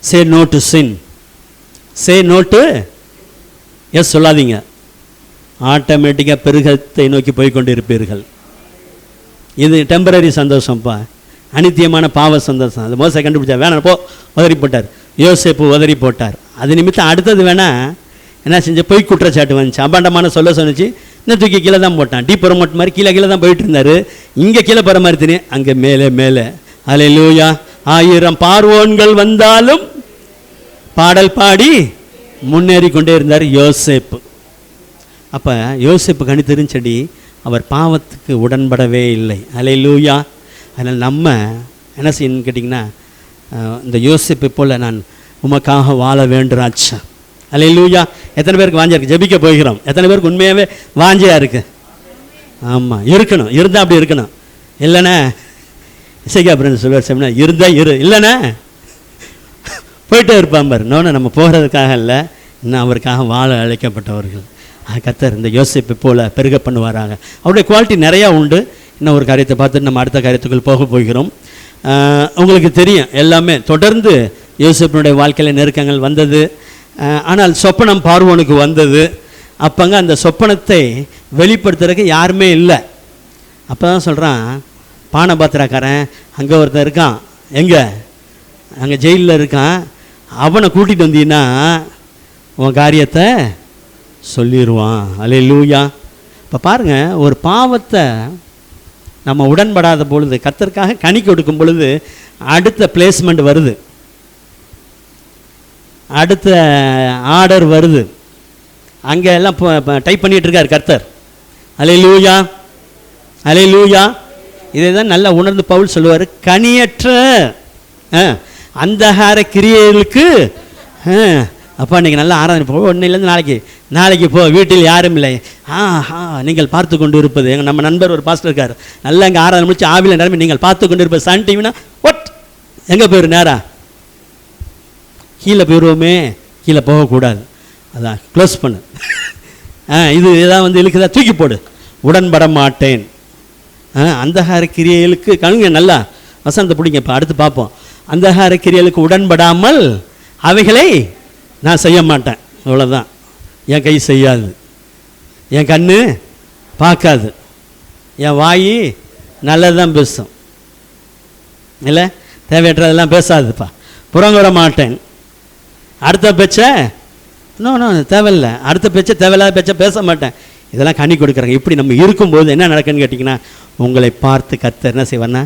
say no to sin, say no to yes சொல்லாதீங்க. ஆட்டோமேட்டிக்காக பெருகத்தை நோக்கி போய்கொண்டு இருப்பீர்கள். இது டெம்பரரி சந்தோஷம்ப்பா, அனித்தியமான பாவ சந்தோஷம். அது மோசை கண்டுபிடிச்சா வேணாம் போ உதறி போட்டார். யோசேப்பு உதறி போட்டார். அது நிமித்தம் அடுத்தது வேணா என்ன செஞ்ச, பொய் குற்றச்சாட்டு வந்துச்சு, அபாண்டமான சொல்ல சொன்னிச்சு. இன்னும் தூக்கி கீழே தான் போட்டான். டீ ப்ரொமோட் மாதிரி கீழே கீழே தான் போயிட்டு இருந்தார். இங்கே கீழே போகிற மாதிரி தெரியும், அங்கே மேலே மேலே. அல்லேலூயா. 1000 பார்வோன்கள் வந்தாலும் பாடல் பாடி முன்னேறி கொண்டே இருந்தார் யோசேப்பு. அப்போ யோசேப்பு கனி தெரிஞ்சடி அவர் பாவத்துக்கு உடன்படவே இல்லை. அல்லேலூயா. அதனால் நம்ம என்ன செய்யணும்னு கேட்டிங்கன்னா, இந்த யோசேப்பை போல் நான் உமக்காக வாழ வேண்டுராச்சா. அல்லேலூயா. எத்தனை பேருக்கு வாஞ்சா இருக்குது? ஜெபிக்க போகிறோம். எத்தனை பேருக்கு உண்மையாகவே வாஞ்சையாக இருக்குது? ஆமாம், இருக்கணும். இருந்தால் அப்படி இருக்கணும். இல்லைண்ணே இசைக்கா பிறந்து சொல்லுவார், செம்னா இருந்தால் இல்லைண்ணே போயிட்டே இருப்பான் பாரு. நோன நம்ம போகிறதுக்காக இல்லை, இன்னும் அவருக்காக வாழ அழைக்கப்பட்டவர்கள். கர்த்தர் இந்த யோசேப்பை போல் பெருக பண்ணுவாராங்க. அவருடைய குவாலிட்டி நிறையா உண்டு. இன்னும் ஒரு காரியத்தை பார்த்துட்டு நம்ம அடுத்த காரியத்துக்குள் போக போகிறோம். உங்களுக்கு தெரியும் எல்லாமே. தொடர்ந்து யோசேப்பினுடைய வாழ்க்கையில் நெருக்கங்கள் வந்தது. ஆனால் சொப்பனம் பார்வோனுக்கு வந்தது. அப்போங்க அந்த சொப்பனத்தை வெளிப்படுத்துறதுக்கு யாருமே இல்லை. அப்போ தான் சொல்கிறான், பானபாத்திரக்காரன் அங்கே ஒருத்தன் இருக்கான், எங்கே அங்கே ஜெயிலில் இருக்கான், அவனை கூட்டிகிட்டு வந்தீங்கன்னா உன் காரியத்தை சொல்லிடுவான். அல்லேலூயா. இப்போ பாருங்கள், ஒரு பாவத்தை நம்ம உடன்படாத பொழுது, கர்த்தருக்காக கனி கொடுக்கும் பொழுது அடுத்த பிளேஸ்மெண்ட் வருது, அடுத்த ஆர்டர் வருது. அங்கே எல்லாம் டைப் பண்ணிகிட்டு இருக்கார் கர்த்தர். அல்லேலூயா. அல்லேலூயா. இதை தான் நல்லா உணர்ந்து பவுல் சொல்லுவார், கனியற்ற அந்தகார கிரியைகளுக்கு. அப்பா இன்றைக்கி நல்லா ஆராதனை போ, ஒன்றிலேருந்து நாளைக்கு போ, வீட்டில் யாரும் இல்லை. நீங்கள் பார்த்து கொண்டு இருப்பது, எங்கள் நம்ம நண்பர் ஒரு பாஸ்டர் இருக்கார், நல்லா இங்கே ஆராதனை முடிச்சு ஆவியில் நிரம்பி நீங்கள் பார்த்து கொண்டு இருப்பது சன் டிவினா ஒட் எங்கே போயிரு, நேரா கீழே போயிடுவோமே, கீழே போகக்கூடாது, அதான் க்ளோஸ் பண்ணு. இது இதான் வந்து இழுக்குதா, தூக்கி போடு, உடன்பட மாட்டேன். அந்தகார கிரியைகளுக்கு கணுங்க, நல்லா வசனத்தை பிடிங்க. இப்போ அடுத்து பார்ப்போம். அந்தகார கிரியைகளுக்கு உடன்படாமல் அவைகளை நான் செய்ய மாட்டேன். அவ்வளோதான். என் கை செய்யாது, என் கண்ணு பார்க்காது, என் வாய் நல்லது தான் பேசும், இல்லை தேவையற்றதெல்லாம் பேசாதுப்பா. புறங்குற மாட்டேன். அடுத்த பேச்ச இன்னும் தேவையில்லை, அடுத்த பேச்சை தேவையில்லாத பேச்சை பேச மாட்டேன், இதெல்லாம் கனி கொடுக்குறாங்க. இப்படி நம்ம இருக்கும்போது என்ன நடக்குன்னு கேட்டிங்கன்னா, உங்களை பார்த்து கர்த்தர் என்ன செய்வார்னா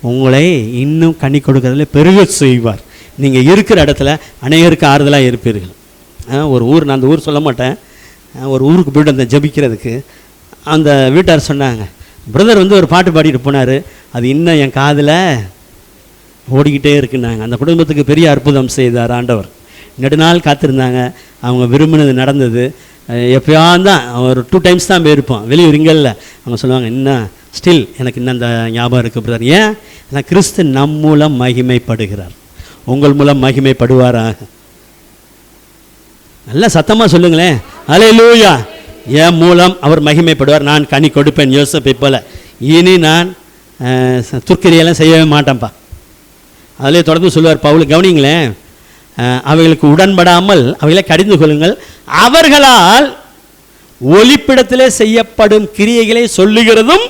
உங்களை இன்னும் கனி கொடுக்கறதுல பெருக செய்வார். நீங்கள் இருக்கிற இடத்துல அநேகருக்கு ஆறுதலாக இருப்பீர்கள். ஒரு ஊர், நான் அந்த ஊர் சொல்ல மாட்டேன், ஒரு ஊருக்கு போய்ட்டு அந்த ஜபிக்கிறதுக்கு அந்த வீட்டார் சொன்னாங்க, பிரதர் வந்து ஒரு பாட்டு பாடிட்டு போனார், அது இன்னும் என் காதில் ஓடிக்கிட்டே இருக்குன்னாங்க. அந்த குடும்பத்துக்கு பெரிய அற்புதம் செய்தார் ஆண்டவர். நெடுநாள் காத்திருந்தாங்க, அவங்க விரும்பினது நடந்தது. எப்போயாவது தான் ஒரு 2 times தான் போயிருப்போம் வெளியூர், இங்கல்ல. அவங்க சொல்லுவாங்க, இன்னும் ஸ்டில் எனக்கு இன்னும் அந்த ஞாபகம் இருக்குது பிரதர். ஏன்? ஏன்னா கிறிஸ்து நம் மூலம் மகிமைப்படுகிறார், உங்கள் மூலம் மகிமைப்படுவாராக. நல்லா சத்தமாக சொல்லுங்களேன், அல்லேலூயா. என் மூலம் அவர் மகிமைப்படுவார், நான் கனி கொடுப்பேன் யோசேப்பை போல. இனி நான் துர்க்கிரியெல்லாம் செய்யவே மாட்டேன்ப்பா. அதிலே தொடர்ந்து சொல்லுவார் பவுல், கவனிங்களேன், அவைகளுக்கு உடன்படாமல் அவைகளை கடிந்து கொள்ளுங்கள், அவர்களால் ஒளிப்பிடத்திலே செய்யப்படும் கிரியைகளை சொல்லுகிறதும்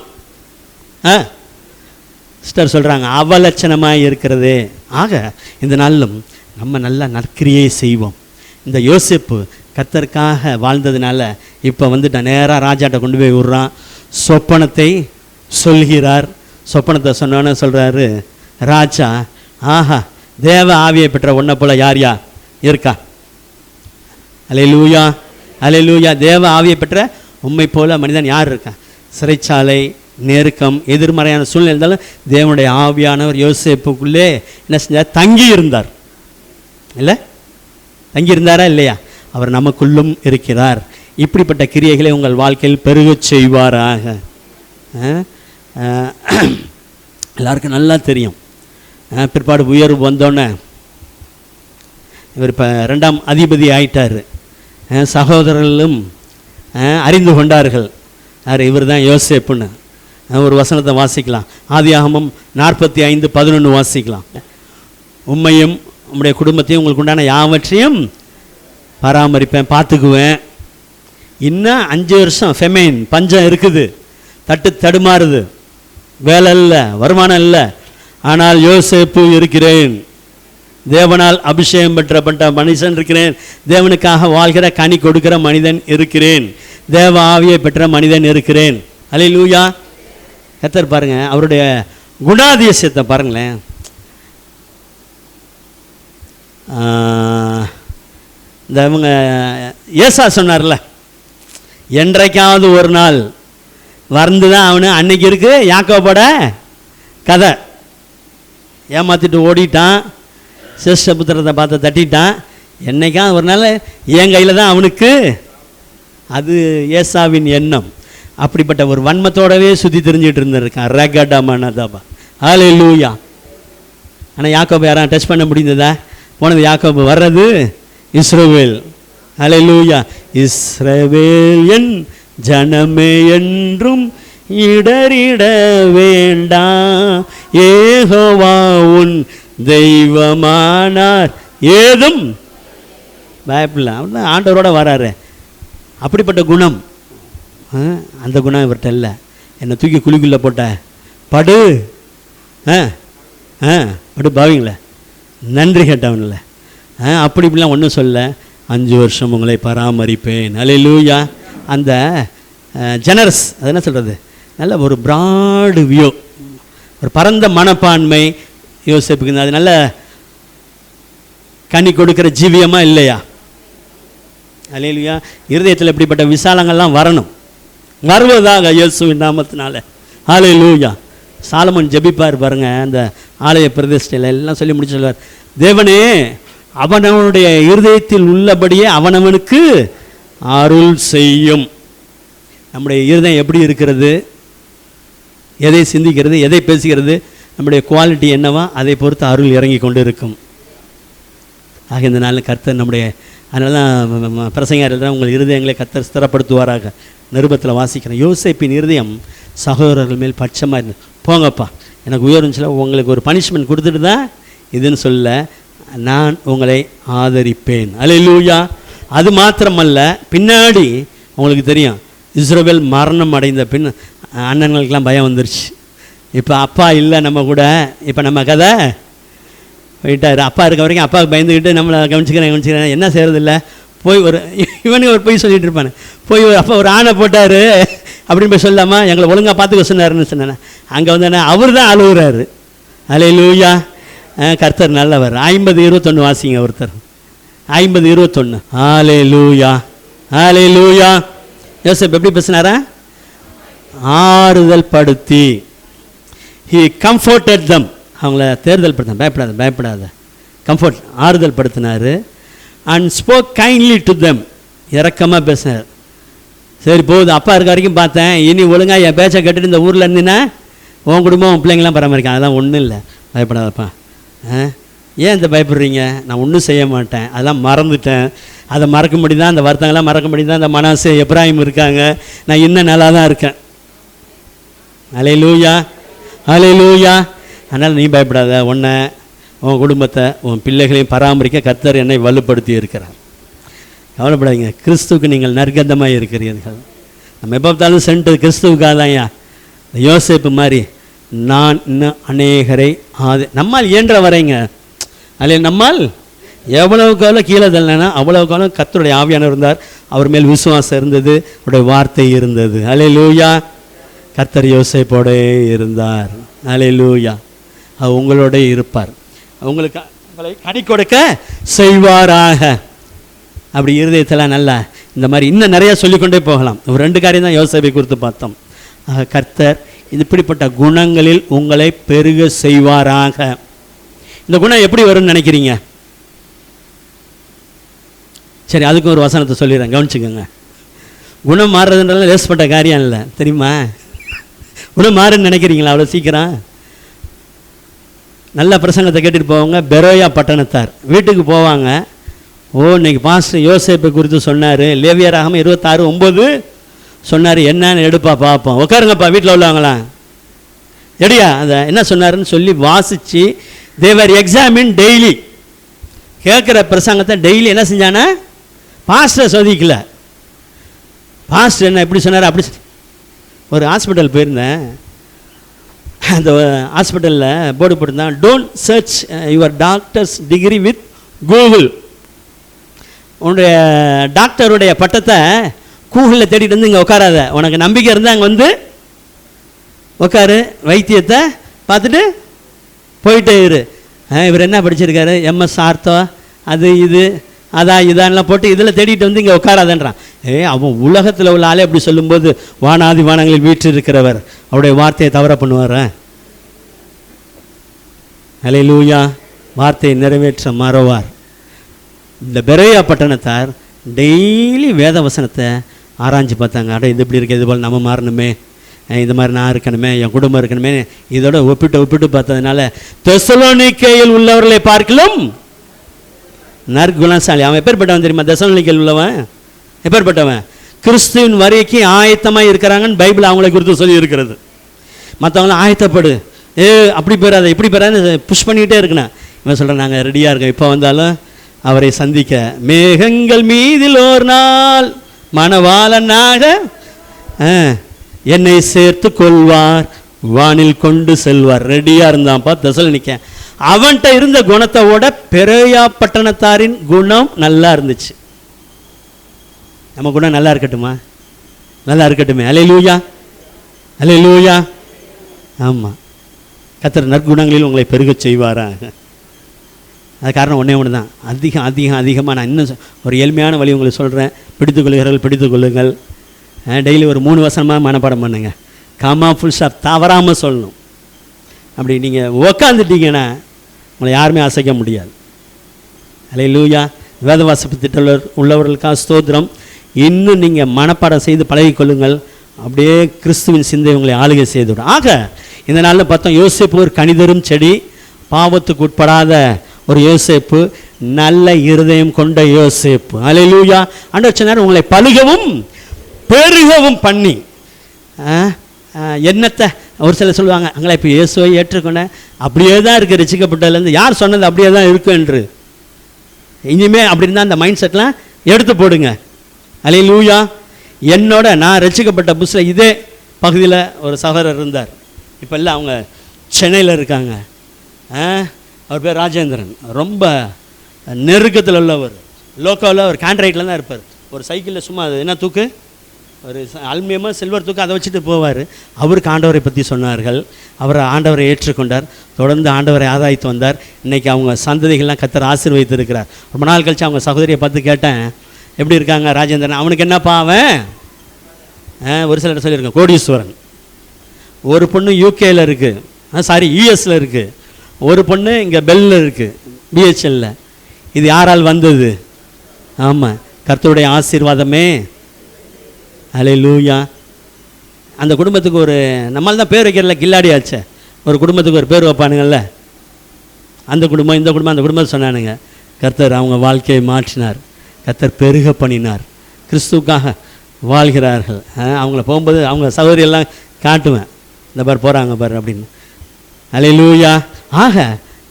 சிஸ்டர் சொல்கிறாங்க அவலட்சணமாக இருக்கிறது. ஆக இந்த நாளிலும் நம்ம நல்ல நற்கிரியை செய்வோம். இந்த யோசேப்பு கர்த்தருக்காக வாழ்ந்ததுனால இப்போ வந்துட்டு நேராக ராஜாட்ட கொண்டு போய் விடுறான். சொப்பனத்தை சொல்கிறார். சொப்பனத்தை சொன்னோன்னு சொல்கிறாரு ராஜா, ஆஹா, தேவ ஆவியை பெற்ற ஒன்றை போல யார் இருக்கா? அல்லேலூயா, அல்லேலூயா. தேவ ஆவியை பெற்ற உம்மை போல மனிதன் யார் இருக்கா? சிறைச்சாலை, நெருக்கம், எதிர்மறையான சூழ்நிலை இருந்தாலும் தேவனுடைய ஆவியானவர் யோசேப்புக்குள்ளே என்ன செஞ்சார்? தங்கி இருந்தார். இல்லை, தங்கி இருந்தாரா இல்லையா? அவர் நமக்குள்ளும் இருக்கிறார். இப்படிப்பட்ட கிரியைகளை உங்கள் வாழ்க்கையில் பெருகச் செய்வாராக. எல்லாருக்கும் நல்லா தெரியும், பிற்பாடு உயர்வு வந்தோன்னே இவர் இப்போ 2ஆம் அதிபதி ஆயிட்டார். சகோதரர்களும் அறிந்து கொண்டார்கள் யார் இவர் தான் யோசேப்புன்னு. ஒரு வசனத்தை வாசிக்கலாம், ஆதியாகமம் 45:11 வாசிக்கலாம். உம்மையும் உம்முடைய குடும்பத்தையும் உங்களுக்கு உண்டான யாவற்றையும் பராமரிப்பேன், பார்த்துக்குவேன். இன்னும் 5 வருஷம் ஃபெமைன், பஞ்சம் இருக்குது, தடுமாறுது, வேலை இல்லை, வருமானம் இல்லை. ஆனால் யோசேப்பு இருக்கிறேன், தேவனால் அபிஷேகம் பெற்றப்பட்ட மனுஷன் இருக்கிறேன், தேவனுக்காக வாழ்கிற கனி கொடுக்கிற மனிதன் இருக்கிறேன், தேவ ஆவியை பெற்ற மனிதன் இருக்கிறேன். அல்லேலூயா. கர்த்தர் பாருங்க, அவருடைய குணாதிசயத்தை பாருங்களேன். இந்த இவங்க ஏசா சொன்னார்ல, என்றைக்காவது ஒரு நாள் வந்து தான் அவனு அன்னைக்கு இருக்கு யாக்கோபோட கதை. ஏமாத்திட்டு ஓடிட்டான், சிரேஷ்ட புத்திரத்தை பார்த்து தட்டிட்டான். என்னைக்காவது ஒரு நாள் என் கையில் தான் அவனுக்கு. அது ஏசாவின் எண்ணம். அப்படிப்பட்ட ஒரு வன்மத்தோடவே சுற்றி தெரிஞ்சிட்டு இருந்திருக்கான். ரகடமனதபா, அல்லேலூயா. ஆனால் யாக்கோபு யாரும் டச் பண்ண முடிந்ததா? போனது யாக்கோபு, வர்றது இஸ்ரவேல். அல்லேலூயா. இஸ்ரவேல் என் ஜனமே என்றும் இடறிட வேண்டாம், யெகோவா உன் தெய்வமானார், ஏதும் பயப்படல. அவன் ஆண்டவரோட வராரு. அப்படிப்பட்ட குணம், அந்த குணம் இவர்கிட்ட இல்லை. என்னை தூக்கி குழிக்குள்ளே போட்ட படு படு பாவிங்கள, நன்றி கேட்டவன்ல, அப்படி இப்படிலாம் ஒன்றும் சொல்ல. 5 வருஷம் உங்களை பராமரிப்பேன். அல்லேலூயா. அந்த ஜெனரஸ், அது என்ன சொல்கிறது, நல்ல ஒரு ப்ராடு வியூ, ஒரு பரந்த மனப்பான்மை யோசேப்புக்கு. அது நல்ல கனி கொடுக்குற ஜீவியமாக இல்லையா? அல்லேலூயா. இருதயத்தில் இப்படிப்பட்ட விசாலங்கள்லாம் வரணும், வருவதாக இயேசுவின் நாமத்தினால. அல்லேலூயா. சாலமோன் ஜெபிப்பார் பாருங்க, அந்த ஆலய பிரதிஷ்டையில் எல்லாம் சொல்லி முடிச்சு சொல்வார், தேவனே அவனவனுடைய இருதயத்தில் உள்ளபடியே அவனவனுக்கு அருள் செய்யும். நம்முடைய இருதயம் எப்படி இருக்கிறது, எதை சிந்திக்கிறது, எதை பேசுகிறது, நம்முடைய குவாலிட்டி என்னவா, அதை பொறுத்து அருள் இறங்கி கொண்டு இருக்கும். ஆக இந்த நாளில் கர்த்தர் நம்முடைய, அதனால தான் பிரசங்கர் தான் உங்கள் இருதயங்களை கர்த்தர் ஸ்திரப்படுத்துவாராக. நிருபத்தில் வாசிக்கிறேன், யோசேப்பின் இருதயம் சகோதரர்கள் மேல் பட்சமாக இருந்து, போங்கப்பா எனக்கு உயர்ந்துச்சுல, உங்களுக்கு ஒரு பனிஷ்மெண்ட் கொடுத்துட்டு தான் இதுன்னு சொல்ல, நான் உங்களை ஆதரிப்பேன். அல்லேலூயா. அது மாத்திரமல்ல, பின்னாடி உங்களுக்கு தெரியும், இஸ்ரவேல் மரணம் அடைந்த பின் அண்ணன்களுக்கெல்லாம் பயம் வந்துருச்சு. இப்போ அப்பா இல்லை நம்ம கூட, இப்போ நம்ம கதை போயிட்டார். அப்பா இருக்க வரைக்கும் அப்பாவுக்கு பயந்துக்கிட்டு நம்மளை கவனிச்சுக்கிறேன் என்ன செய்கிறது இல்லை, போய் இவனுக்கு ஒரு பொய் சொல்லிட்டு இருப்பானு, போய் அப்போ ஒரு ஆணை போட்டார் அப்படின்னு போய் சொல்லாமா, எங்களை ஒழுங்காக பார்த்துக்க சொன்னாருன்னு சொன்னேன். அங்கே வந்து அவர் தான் அழுகுறாரு. அல்லேலூயா, கர்த்தர் நல்லவர். 50:21 வாசிங்க ஒருத்தர். 50:21. அல்லேலூயா, அல்லேலூயா. யோசேப்பு எப்படி பேசினாரா? ஆறுதல் படுத்தி, he comforted them, அவங்கள தேர்தல் படுத்த, பயப்படாத பயப்படாத, கம்ஃபர்ட், ஆறுதல் படுத்தினார். and spoke kindly to them, இரக்கமாக பேசினார். சரி போகுது, அப்பா இருக்க வரைக்கும் பார்த்தேன், இனி ஒழுங்காக என் பேச்சை கேட்டுட்டு இந்த ஊரில் இருந்தீங்கன்னா உன் குடும்பம் உன் பிள்ளைங்களாம் பராமரிக்கான், அதெல்லாம் ஒன்றும் இல்லை, பயப்படாதப்பா. ஏன் இந்த பயப்படுறீங்க? நான் ஒன்றும் செய்ய மாட்டேன், அதெல்லாம் மறந்துட்டேன், அதை மறக்க முடியுதான், அந்த வருத்தங்கள்லாம் மறக்க முடியுதான், அந்த மனசு எப்ராஹிம் இருக்காங்க, நான் இன்னும் நல்லா தான் இருக்கேன். அல்லேலூயா, அல்லேலூயா. அதனால் நீ பயப்படாத, உன்னை உன் குடும்பத்தை உன் பிள்ளைகளையும் பராமரிக்க கர்த்தர் என்னை வலுப்படுத்தி இருக்கிறார். கவலைப்படாதீங்க, கிறிஸ்துவுக்கு நீங்கள் நற்கந்தமாக இருக்கிறீர்கள். நம்ம எப்போ பார்த்தாலும் சென்றது கிறிஸ்துவுக்காக தான்யா. யோசேப்பு மாதிரி நான் இன்னும் அநேகரை நம்மால் இயன்ற வரைங்க, அல்ல நம்மால் எவ்வளவுக்கு எவ்வளோ கீழே தள்ளனா அவ்வளவுக்கு எவ்வளோ கர்த்தருடைய ஆவியானவர் இருந்தார், அவர் மேல் விசுவாசம் இருந்தது, அவருடைய வார்த்தை இருந்தது. அல்லேலூயா. கர்த்தர் யோசேப்போட இருந்தார். அல்லேலூயா. அவர் உங்களோட இருப்பார், உங்களுக்கு உங்களை கனி கொடுக்க செய்வாராக. அப்படி இருதயத்தில் நல்லா இந்த மாதிரி இன்னும் நிறையா சொல்லிக்கொண்டே போகலாம். ஒரு 2 காரியம் தான் யோசேப்பை குறித்து பார்த்தோம். கர்த்தர் இப்படிப்பட்ட குணங்களில் உங்களை பெருக செய்வாராக. இந்த குணம் எப்படி வரும்னு நினைக்கிறீங்க? சரி, அதுக்கு ஒரு வசனத்தை சொல்லிடுறேன், கவனிச்சுக்கோங்க. குணம் மாறுறதுன்றது லேசப்பட்ட காரியம் இல்லை, தெரியுமா? குணம் மாறுன்னு நினைக்கிறீங்களா அவ்வளோ சீக்கிரம்? நல்ல பிரசங்கத்தை கேட்டுட்டு போவாங்க. பெரோயா பட்டணத்தார் வீட்டுக்கு போவாங்க. இன்னைக்கு பாஸ்டர் யோசேப்பை குறித்து சொன்னார், லேவியராகமம் 26:9 சொன்னார், என்னன்னு எடுப்பா பார்ப்போம், உட்காருங்கப்பா வீட்டில் உள்ளவங்களாம் எடியா அதை என்ன சொன்னாருன்னு சொல்லி வாசித்து தேவர் எக்ஸாமின் டெய்லி. கேட்குற பிரசங்கத்தை டெய்லி என்ன செஞ்சானா, பாஸ்டர் சோதிக்கல, பாஸ்டர் என்ன எப்படி சொன்னார் அப்படி. ஒரு ஹாஸ்பிட்டல் போயிருந்தேன், அந்த ஹாஸ்பிட்டலில் போர்டு போட்டிருந்தான், don't search your doctor's degree with Google. உன்னுடைய டாக்டருடைய பட்டத்தை கூகுளில் தேடிட்டு வந்து இங்கே உட்காராத, உனக்கு நம்பிக்கை இருந்தால் அங்கே வந்து உட்காரு, வைத்தியத்தை பார்த்துட்டு போயிட்டே இரு. இவர் என்ன படிச்சிருக்காரு, எம்எஸ் ஆர்த்தோ அது இது அதான் இதான்லாம் போட்டு இதில் தேடிட்டு வந்து இங்கே உட்காராதன்றான். அவன் உலகத்தில் உள்ள ஆளே அப்படி சொல்லும்போது வானாதி வானங்களில் வீற்று இருக்கிறவர் அவருடைய வார்த்தையை தவற பண்ணுவார். அல்லேலூயா. வார்த்தையை நிறைவேற்ற மறவார். இந்த பெரோயா பட்டணத்தார் டெய்லி வேத வசனத்தை ஆராய்ச்சி பார்த்தாங்க. இது இப்படி இருக்குது, இது போல் நம்ம மாறணுமே, இந்த மாதிரி நான் இருக்கணுமே, என் குடும்பம் இருக்கணுமே, இதோட ஒப்பிட்டு பார்த்ததுனால தெசலோனிக்கேயில் உள்ளவர்களை பார்க்கலும் நற்குணசாலி. அவன் எப்பேற்பட்டவன் தெரியுமா? தெசலோனிக்கேயில் உள்ளவன் எப்பேற்பட்டவன்? கிறிஸ்துவின் வரைக்கும் ஆயத்தமாக இருக்கிறாங்கன்னு பைபிள் அவங்களை குறித்து சொல்லி இருக்கிறது. மற்றவங்களாம் ஆயத்தப்படு, அப்படி போயிடாத இப்படி போயிடாத புஷ் பண்ணிக்கிட்டே இருக்கணும். இவன் சொல்கிறேன், நாங்கள் ரெடியாக இருக்கோம், இப்போ வந்தாலும் அவரை சந்திக்க. மேகங்கள் மீதில் ஒரு நாள் மணவாளனாக என்னை சேர்த்து கொள்வார், வானில் கொண்டு செல்வார். ரெடியாக இருந்தான்ப்பா தெசலோனிக்கே. அவன்கிட்ட இருந்த குணத்தோட பெரோயா பட்டணத்தாரின் குணம் நல்லா இருந்துச்சு. நம்ம குணம் நல்லா இருக்கட்டுமா? நல்லா இருக்கட்டுமே. அல்லேலூயா, அல்லேலூயா. ஆமாம், கர்த்தர் நற்குணங்களில் உங்களை பெருகச் செய்வாராக. அது காரணம் ஒன்றே ஒன்று தான், அதிகமாக நான் இன்னும் ஒரு எளிமையான வழி உங்களுக்கு சொல்கிறேன். பிடித்துக்கொள்ளுங்கள். டெய்லி ஒரு 3 வசனமாக மனப்பாடம் பண்ணுங்க. காமா ஃபுல் ஸ்டாப் தவறாமல் சொல்லணும். அப்படி நீங்கள் உக்காந்துட்டீங்கன்னா உங்களை யாருமே அசைக்க முடியாது. அல்லேலூயா. வேத வாசிப்பு திட்டம் உள்ளவர்களுக்காக ஸ்தோத்திரம். இன்னும் நீங்கள் மனப்பாடம் செய்து பழகிக்கொள்ளுங்கள். அப்படியே கிறிஸ்துவின் சிந்தை உங்களை ஆளுகை செய்துவிடும். ஆக இந்த நாளில் பார்த்தோம், யோசேப்பு ஒரு கனிதரும் செடி, பாவத்துக்கு உட்படாத ஒரு யோசேப்பு, நல்ல இருதயம் கொண்ட யோசேப்பு. அல்லேலூயா. ஆண்டவர் சொன்னார், உங்களை பலுகவும் பெருகவும் பண்ணி. என்னத்தை ஒரு சிலர் சொல்லுவாங்க, அங்கே இப்போ இயேசுவை ஏற்றுக்கொண்டேன் அப்படியே தான் இருக்குது, ரசிக்கப்பட்டதுலேருந்து யார் சொன்னது அப்படியே தான் இருக்கு என்று. இனிமேல் அப்படி இருந்தால் அந்த மைண்ட் செட்லாம் எடுத்து போடுங்க. அல்லேலூயா. என்னோட நான் ரசிக்கப்பட்ட புதுசில் இதே பகுதியில் ஒரு சகோதரர் இருந்தார். இப்போ இல்லை, அவங்க சென்னையில் இருக்காங்க. அவர் பேர் ராஜேந்திரன். ரொம்ப நெருக்கத்தில் உள்ளவர், லோக்கோவில் ஒரு கான்ட்ராக்டில் தான் இருப்பார். ஒரு சைக்கிளில் சும்மா அது என்ன தூக்கு, ஒரு அலுமினியமாக சில்வர் தூக்கு, அதை வச்சுட்டு போவார். அவருக்கு ஆண்டவரை பற்றி சொன்னார்கள். அவர் ஆண்டவரை ஏற்றுக்கொண்டார். தொடர்ந்து ஆண்டவரை ஆதாயித்து வந்தார். இன்றைக்கி அவங்க சந்ததிகள்லாம் கர்த்தர் ஆசீர்வதித்து இருக்கிறார். ரொம்ப நாள் கழித்து அவங்க சகோதரியை பார்த்து கேட்டேன், எப்படி இருக்காங்க ராஜேந்திரன்? அவனுக்கு என்னப்பா அவன் ஒரு சிலர் சொல்லியிருக்கேன், கோடீஸ்வரன். ஒரு பொண்ணு யூகேயில் இருக்குது, யூஎஸில் இருக்குது. ஒரு பொண்ணு இங்கே பெல்லில் இருக்குது, பிஹெச்எல்ல. இது யாரால் வந்தது? ஆமாம், கர்த்தருடைய ஆசீர்வாதமே. அல்லேலூயா. அந்த குடும்பத்துக்கு ஒரு நம்மளால் தான் பேர் வைக்கிறல, கில்லாடி ஆச்சே. ஒரு குடும்பத்துக்கு ஒரு பேர் வைப்பானுங்கள்ல, அந்த குடும்பம் இந்த குடும்பம் அந்த குடும்பம் சொன்னானுங்க. கர்த்தர் அவங்க வாழ்க்கையை மாற்றினார். கர்த்தர் பெருக பண்ணினார். கிறிஸ்துவுக்காக வாழ்கிறார்கள். அவங்கள போகும்போது அவங்க சகோதரியெல்லாம் காட்டுவேன், இந்த பார் போகிறாங்க பார் அப்படின்னு. அல்லேலூயா. ஆக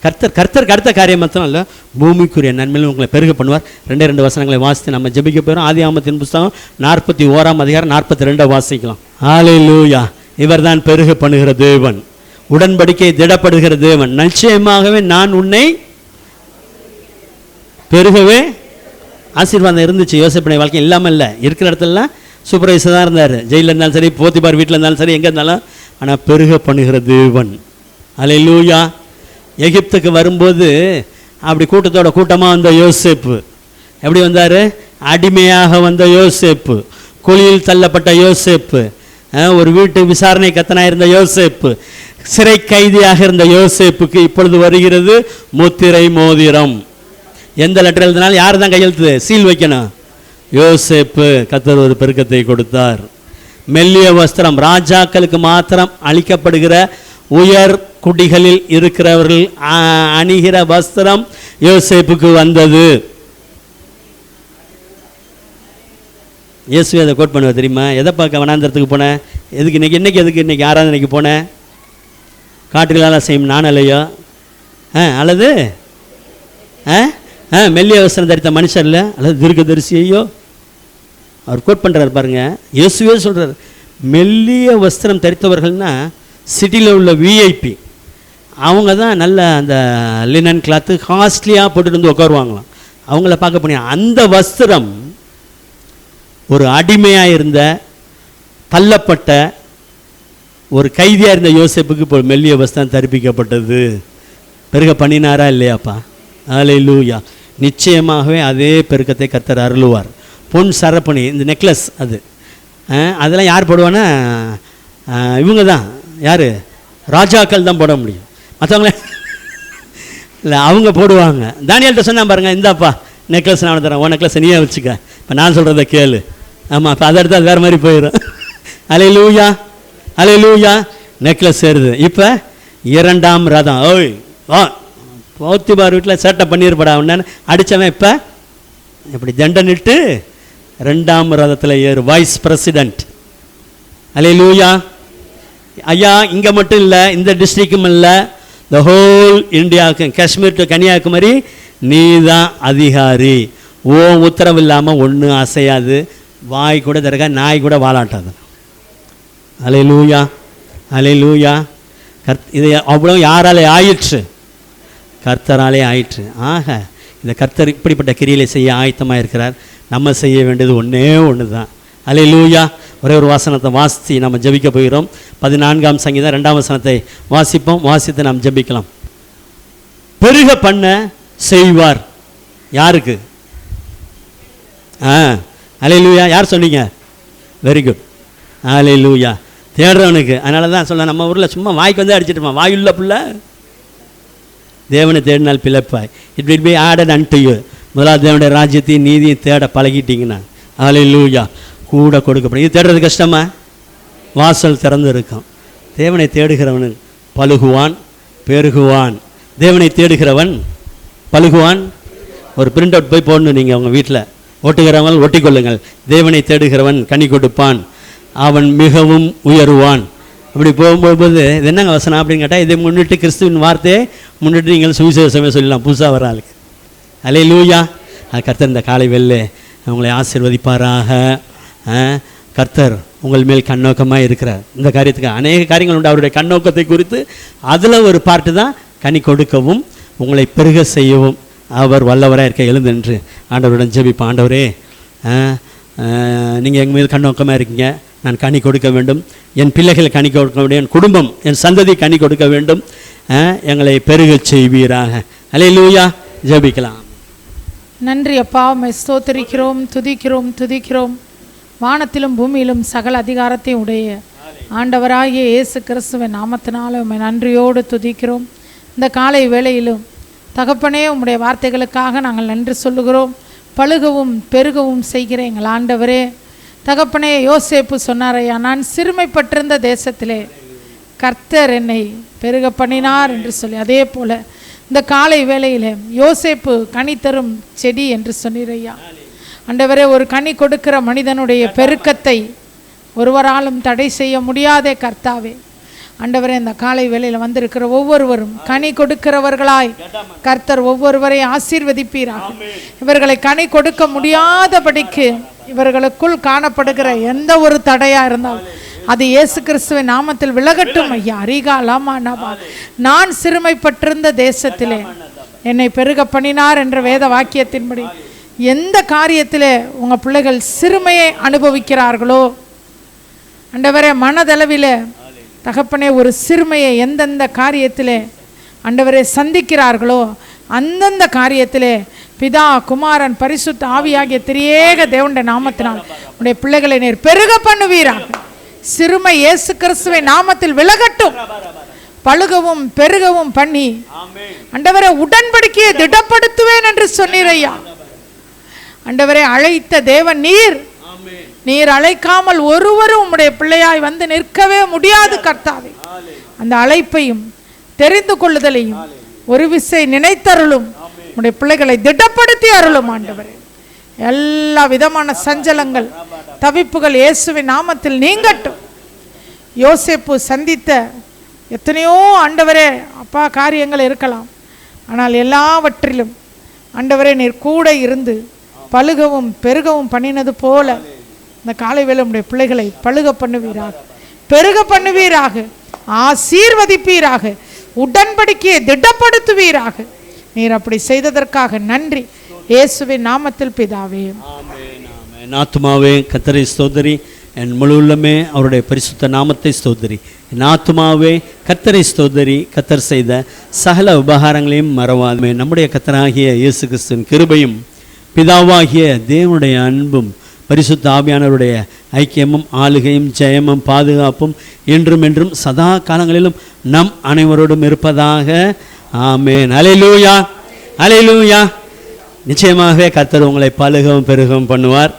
கர்த்தருக்கு அடுத்த காரியம் மாத்திரம் இல்லை, பூமிக்குரிய நன்மையிலும் உங்களை பெருக பண்ணுவார். 2 வசனங்களை வாசித்து நம்ம ஜெபிக்க போகிறோம். ஆதியாகமத்தின் புஸ்தகம் 41 அதிகாரம் 42 வாசிக்கலாம். அல்லேலூயா. இவர் தான் பெருக பண்ணுகிற தேவன், உடன்படிக்கை திடப்படுகிற தேவன். நிச்சயமாகவே நான் உன்னை பெருகவே. ஆசீர்வாதம் இருந்துச்சு யோசேப்புடைய வாழ்க்கை, இல்லாமல் இல்லை. இருக்கிற இடத்துலலாம் சூப்பர்வைசர் தான் இருந்தார். ஜெயிலில் இருந்தாலும் சரி, போத்திபார் வீட்டில் இருந்தாலும் சரி, எங்கே இருந்தாலும். ஆனால் பெருக பண்ணுகிற தேவன். அல்லேலூயா. எகிப்துக்கு வரும்போது அப்படி கூட்டத்தோட கூட்டமாக வந்த யோசேப்பு எப்படி வந்தார்? அடிமையாக வந்த யோசேப்பு, குழியில் தள்ளப்பட்ட யோசேப்பு, ஒரு வீட்டு விசாரணை கத்தனாக இருந்த யோசேப்பு, சிறை கைதியாக இருந்த யோசேப்புக்கு இப்பொழுது வருகிறது முத்திரை மோதிரம். எந்த லெட்டர் எழுதினாலும் யார் தான் கையெழுத்து சீல் வைக்கணும்? யோசேப்பு. கர்த்தர் ஒரு பெருக்கத்தை கொடுத்தார். மெல்லிய வஸ்திரம், ராஜாக்களுக்கு மாத்திரம் அளிக்கப்படுகிற உயர் குடிகளில் இருக்கிறவர்கள் அணிகிற வஸ்திரம் யோசேப்புக்கு வந்தது. இயேசுவே அதை கோட் பண்ணுவ தெரியுமா? எதை பார்க்க வனாந்தரத்துக்கு போனேன்? எதுக்கு இன்னைக்கு ஆராதனைக்கு போனேன்? காற்றிலால செய்யும் நான் இல்லையோ, அல்லது மெல்லிய வஸ்திரம் தரித்த மனுஷர்ல, அல்லது தீர்க்கதரிசியையோ? அவர் கோட் பண்ணுறாரு பாருங்க. இயேசுவே சொல்கிறார், மெல்லிய வஸ்திரம் தரித்தவர்கள்னா சிட்டியில் உள்ள விஐபி. அவங்க தான் நல்ல அந்த லினன் கிளாத்து காஸ்ட்லியாக போட்டுட்டு வந்து உட்காருவாங்களாம். அவங்கள பார்க்க போனீங்க. அந்த வஸ்திரம் ஒரு அடிமையாக இருந்த, தள்ளப்பட்ட, ஒரு கைதியாக இருந்த யோசேப்புக்கு இப்போ மெல்லிய வஸ்திரம் தரிப்பிக்கப்பட்டது. பெருக பண்ணினாரா இல்லையாப்பா? அல்லேலூயா. நிச்சயமாகவே அதே பெருக்கத்தை கர்த்தர் அருளுவார். பொன் சரப்பணி, இந்த நெக்லஸ், அதெல்லாம் யார் போடுவான்னா இவங்க தான். யார்? ராஜாக்கள் தான் போட முடியும். மற்றவங்கள இல்லை, அவங்க போடுவாங்க. தானியல்கிட்ட சொன்னால் பாருங்கள், இந்தாப்பா நெக்லஸ் நான் தரேன், உன் நெக்லஸ் நீயே வச்சுக்க, இப்போ நான் சொல்கிறத கேளு. ஆமாம், இப்போ அதை எடுத்து அது வேறு மாதிரி போயிடும். அல்லேலூயா. அல்லேலூயா. நெக்லஸ் சேருது. இப்போ 2ஆம் ரதம். ஓய் வா, போத்திபார் வீட்டில் சேட்டை பண்ணியிருப்படா உடனே அடித்தவன் இப்போ இப்படி தண்டனிட்டு 2ஆம் ரதத்தில் ஏறு. Vice president. அல்லேலூயா. ஐயா, இங்கே மட்டும் இல்லை, இந்த டிஸ்ட்ரிக்டும் இல்லை, த ஹோல் இந்தியாவுக்கு, காஷ்மீர் டு கன்னியாகுமரி நீ தான் அதிகாரி. உத்தரவு இல்லாமல் ஒன்றும் அசையாது, வாய் கூட திறக்க, நாய் கூட வாலாட்டாது. அல்லேலூயா. அல்லேலூயா. இது அவ்வளோ யாராலே ஆயிற்று? கர்த்தராலே ஆயிற்று. ஆக இந்த கர்த்தர் இப்படிப்பட்ட கிரியிலை செய்ய ஆயத்தமாக இருக்கிறார். நம்ம செய்ய வேண்டியது ஒன்றே ஒன்று தான். அல்லேலூயா. ஒரே ஒரு வாசனத்தை வாசித்து நம்ம ஜெபிக்க போகிறோம். 14ஆம் சங்கீதம் 2ஆம் வசனத்தை வாசிப்போம். வாசித்து நாம் ஜெபிக்கலாம். பெருக பண்ண செய்வார். யாருக்கு? அல்லேலூயா. யார் சொன்னீங்க? Very good. அல்லேலூயா. தேடுறவனுக்கு. அதனால தான் சொல்ல, நம்ம ஊரில் சும்மா வாய்க்கு வந்து அடிச்சிட்டுமா, வாயுள்ள பிள்ளை தேவனை தேடினால் பிழைப்பாய். It will be added unto you. முதலாவது தேவனுடைய ராஜ்யத்தையும் நீதியும் தேட பழகிட்டீங்கன்னா அல்லேலூயா கூட கொடுக்கப்படும். இது தேடுறது கஷ்டமா? வாசல் திறந்து இருக்கும். தேவனை தேடுகிறவன் பழுகுவான், பெருகுவான். தேவனை தேடுகிறவன் பழுகுவான். ஒரு பிரிண்ட் அவுட் போய் போடணும் நீங்கள் உங்கள் வீட்டில். ஓட்டுகிறவங்க ஒட்டிக்கொள்ளுங்கள். தேவனை தேடுகிறவன் கனி கொடுப்பான், அவன் மிகவும் உயருவான். அப்படி போகும்போது இது என்னங்க வசனம் அப்படின்னு கேட்டால், இதை முன்னிட்டு, கிறிஸ்துவின் வார்த்தையை முன்னிட்டு நீங்கள் சுவிசேஷமே சொல்லலாம் புதுசாக வர ஆளுக்கு. அல்லேலூயா. கர்த்தர் இந்த காலை வெள்ளை உங்களை ஆசீர்வதிப்பாராக. கர்த்தர் உங்கள் மேல் கண்ணோக்கமாக இருக்கிறார். இந்த காரியத்துக்கு அநேக காரியங்கள் உண்டு. அவருடைய கண்ணோக்கத்தை குறித்து அதில் ஒரு பார்ட்டு தான் கனி கொடுக்கவும் உங்களை பெருக செய்யவும் அவர் வல்லவராக இருக்க எழுந்து நின்று ஆண்டவருடன் ஜெபிப்போம். ஆண்டவரே, நீங்கள் எங்கள் மீது கண்ணோக்கமாக இருக்கீங்க. நான் கனி கொடுக்க வேண்டும், என் பிள்ளைகள் கனி கொடுக்க வேண்டும், என் குடும்பம், என் சந்ததி கனி கொடுக்க வேண்டும். எங்களை பெருகச் செய்வீராக. அல்லேலூயா. ஜெபிக்கலாம். நன்றி அப்பா, உம்மை ஸ்தோத்திரிக்கிறோம், துதிக்கிறோம், துதிக்கிறோம். வானத்திலும் பூமியிலும் சகல அதிகாரத்தையும் உடைய ஆண்டவராகிய இயேசு கிறிஸ்துவின் நாமத்தினால உம்மை நன்றியோடு துதிக்கிறோம். இந்த காலை வேளையிலும் தகப்பனே, உம்முடைய வார்த்தைகளுக்காக நாங்கள் நன்றி சொல்லுகிறோம். பழுகவும் பெருகவும் செய்கிற எங்கள் ஆண்டவரே, தகப்பனே, யோசேப்பு சொன்னாரையா, நான் சிறுமைப்பட்டிருந்த தேசத்திலே கர்த்தர் என்னை பெருக பண்ணினார் என்று சொல்லி, அதே போல இந்த காலை வேளையிலே யோசேப்பு கனி தரும் செடி என்று சொன்னீரையா. ஆண்டவரே, ஒரு கனி கொடுக்கிற மனிதனுடைய பெருக்கத்தை ஒருவராலும் தடை செய்ய முடியாதே கர்த்தாவே. ஆண்டவரே, இந்த காலை வேளையில் வந்திருக்கிற ஒவ்வொருவரும் கனி கொடுக்கிறவர்களாய் கர்த்தர் ஒவ்வொருவரை ஆசீர்வதிப்பீராக. இவர்களை கனி கொடுக்க முடியாதபடிக்கு இவர்களுக்குள் காணப்படுகிற எந்த ஒரு தடையா இருந்தாலும் அது இயேசு கிறிஸ்துவின் நாமத்தில் விலகட்டும் ஐயா. அரிகா லாமா நபா, நான் சிறுமைப்பட்டிருந்த தேசத்திலே என்னை பெருக பண்ணினார் என்ற வேத வாக்கியத்தின்படி எந்த காரியத்திலே உங்கள் பிள்ளைகள் சிறுமையை அனுபவிக்கிறார்களோ ஆண்டவரே, மனதளவில் தகப்பனே, ஒரு சிறுமையை எந்தெந்த காரியத்திலே ஆண்டவரே சந்திக்கிறார்களோ அந்தந்த காரியத்திலே பிதா, குமாரன், பரிசுத்த ஆவியாகிய திரியேக தேவனுடைய நாமத்தினால் உடைய பிள்ளைகளை நீர் பெருக பண்ணுவீராக. சிறுமை இயேசு கிறிஸ்துவின் நாமத்தில் விலகட்டும். பழுகவும் பெருகவும் பண்ணி ஆண்டவரே, உடன்படிக்கையை திடப்படுத்துவேன் என்று சொன்னீரையா. ஆண்டவரே, அழைத்த தேவன் நீர். நீர் அழைக்காமல் ஒருவரும் உம்முடைய பிள்ளையாய் வந்து நிற்கவே முடியாது கர்த்தாவே. அந்த அழைப்பையும் தெரிந்து கொள்ளுதலையும் ஒரு விசை நினைத்தருளும். உம்முடைய பிள்ளைகளை திடப்படுத்தி அருளும் ஆண்டவரே. எல்லா விதமான சஞ்சலங்கள், தவிப்புகள் இயேசுவின் நாமத்தில் நீங்கட்டும். யோசேப்பு சந்தித்த எத்தனையோ ஆண்டவரே அப்பா காரியங்கள் இருக்கலாம், ஆனால் எல்லாவற்றிலும் ஆண்டவரே நீர் கூட இருந்து பழுகவும் பெருகவும் பண்ணினது போல இந்த காலை வேளை உம்முடைய பிள்ளைகளை பழுக பண்ணுவீராக, பெருக பண்ணுவீராக, ஆசீர்வதிப்பீராக, உடன்படிக்கையை திடப்படுத்துவீராக. நீர் அப்படி செய்ததற்காக நன்றி, இயேசுவின் நாமத்தில் பிதாவே. என் ஆத்துமாவே கர்த்தரை ஸ்தோத்திரி, என் முழு உள்ளமே அவருடைய பரிசுத்த நாமத்தை ஸ்தோத்திரி. என் ஆத்துமாவே கர்த்தரை ஸ்தோத்திரி, கர்த்தர் செய்த சகல உபகாரங்களையும் மறவாதுமே. நம்முடைய கர்த்தராகிய இயேசு கிறிஸ்துவின் கிருபையும் பிதாவாகிய தேவனுடைய அன்பும் பரிசுத்த ஆவியானவருடைய ஐக்கியமும் ஆளுகையும் ஜெயமும் பாதுகாப்பும் என்றும் என்றும் சதா காலங்களிலும் நம் அனைவரோடும் இருப்பதாக. ஆமென். அல்லேலூயா, அல்லேலூயா. நிச்சயமாகவே கர்த்தர் உங்களை பழுகவும் பெருகவும் பண்ணுவார்.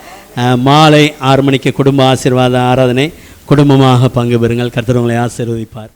மாலை 6 மணிக்கு குடும்ப ஆசீர்வாத ஆராதனை, குடும்பமாக பங்கு பெறுங்கள். கர்த்தர் உங்களை ஆசீர்வதிப்பார்.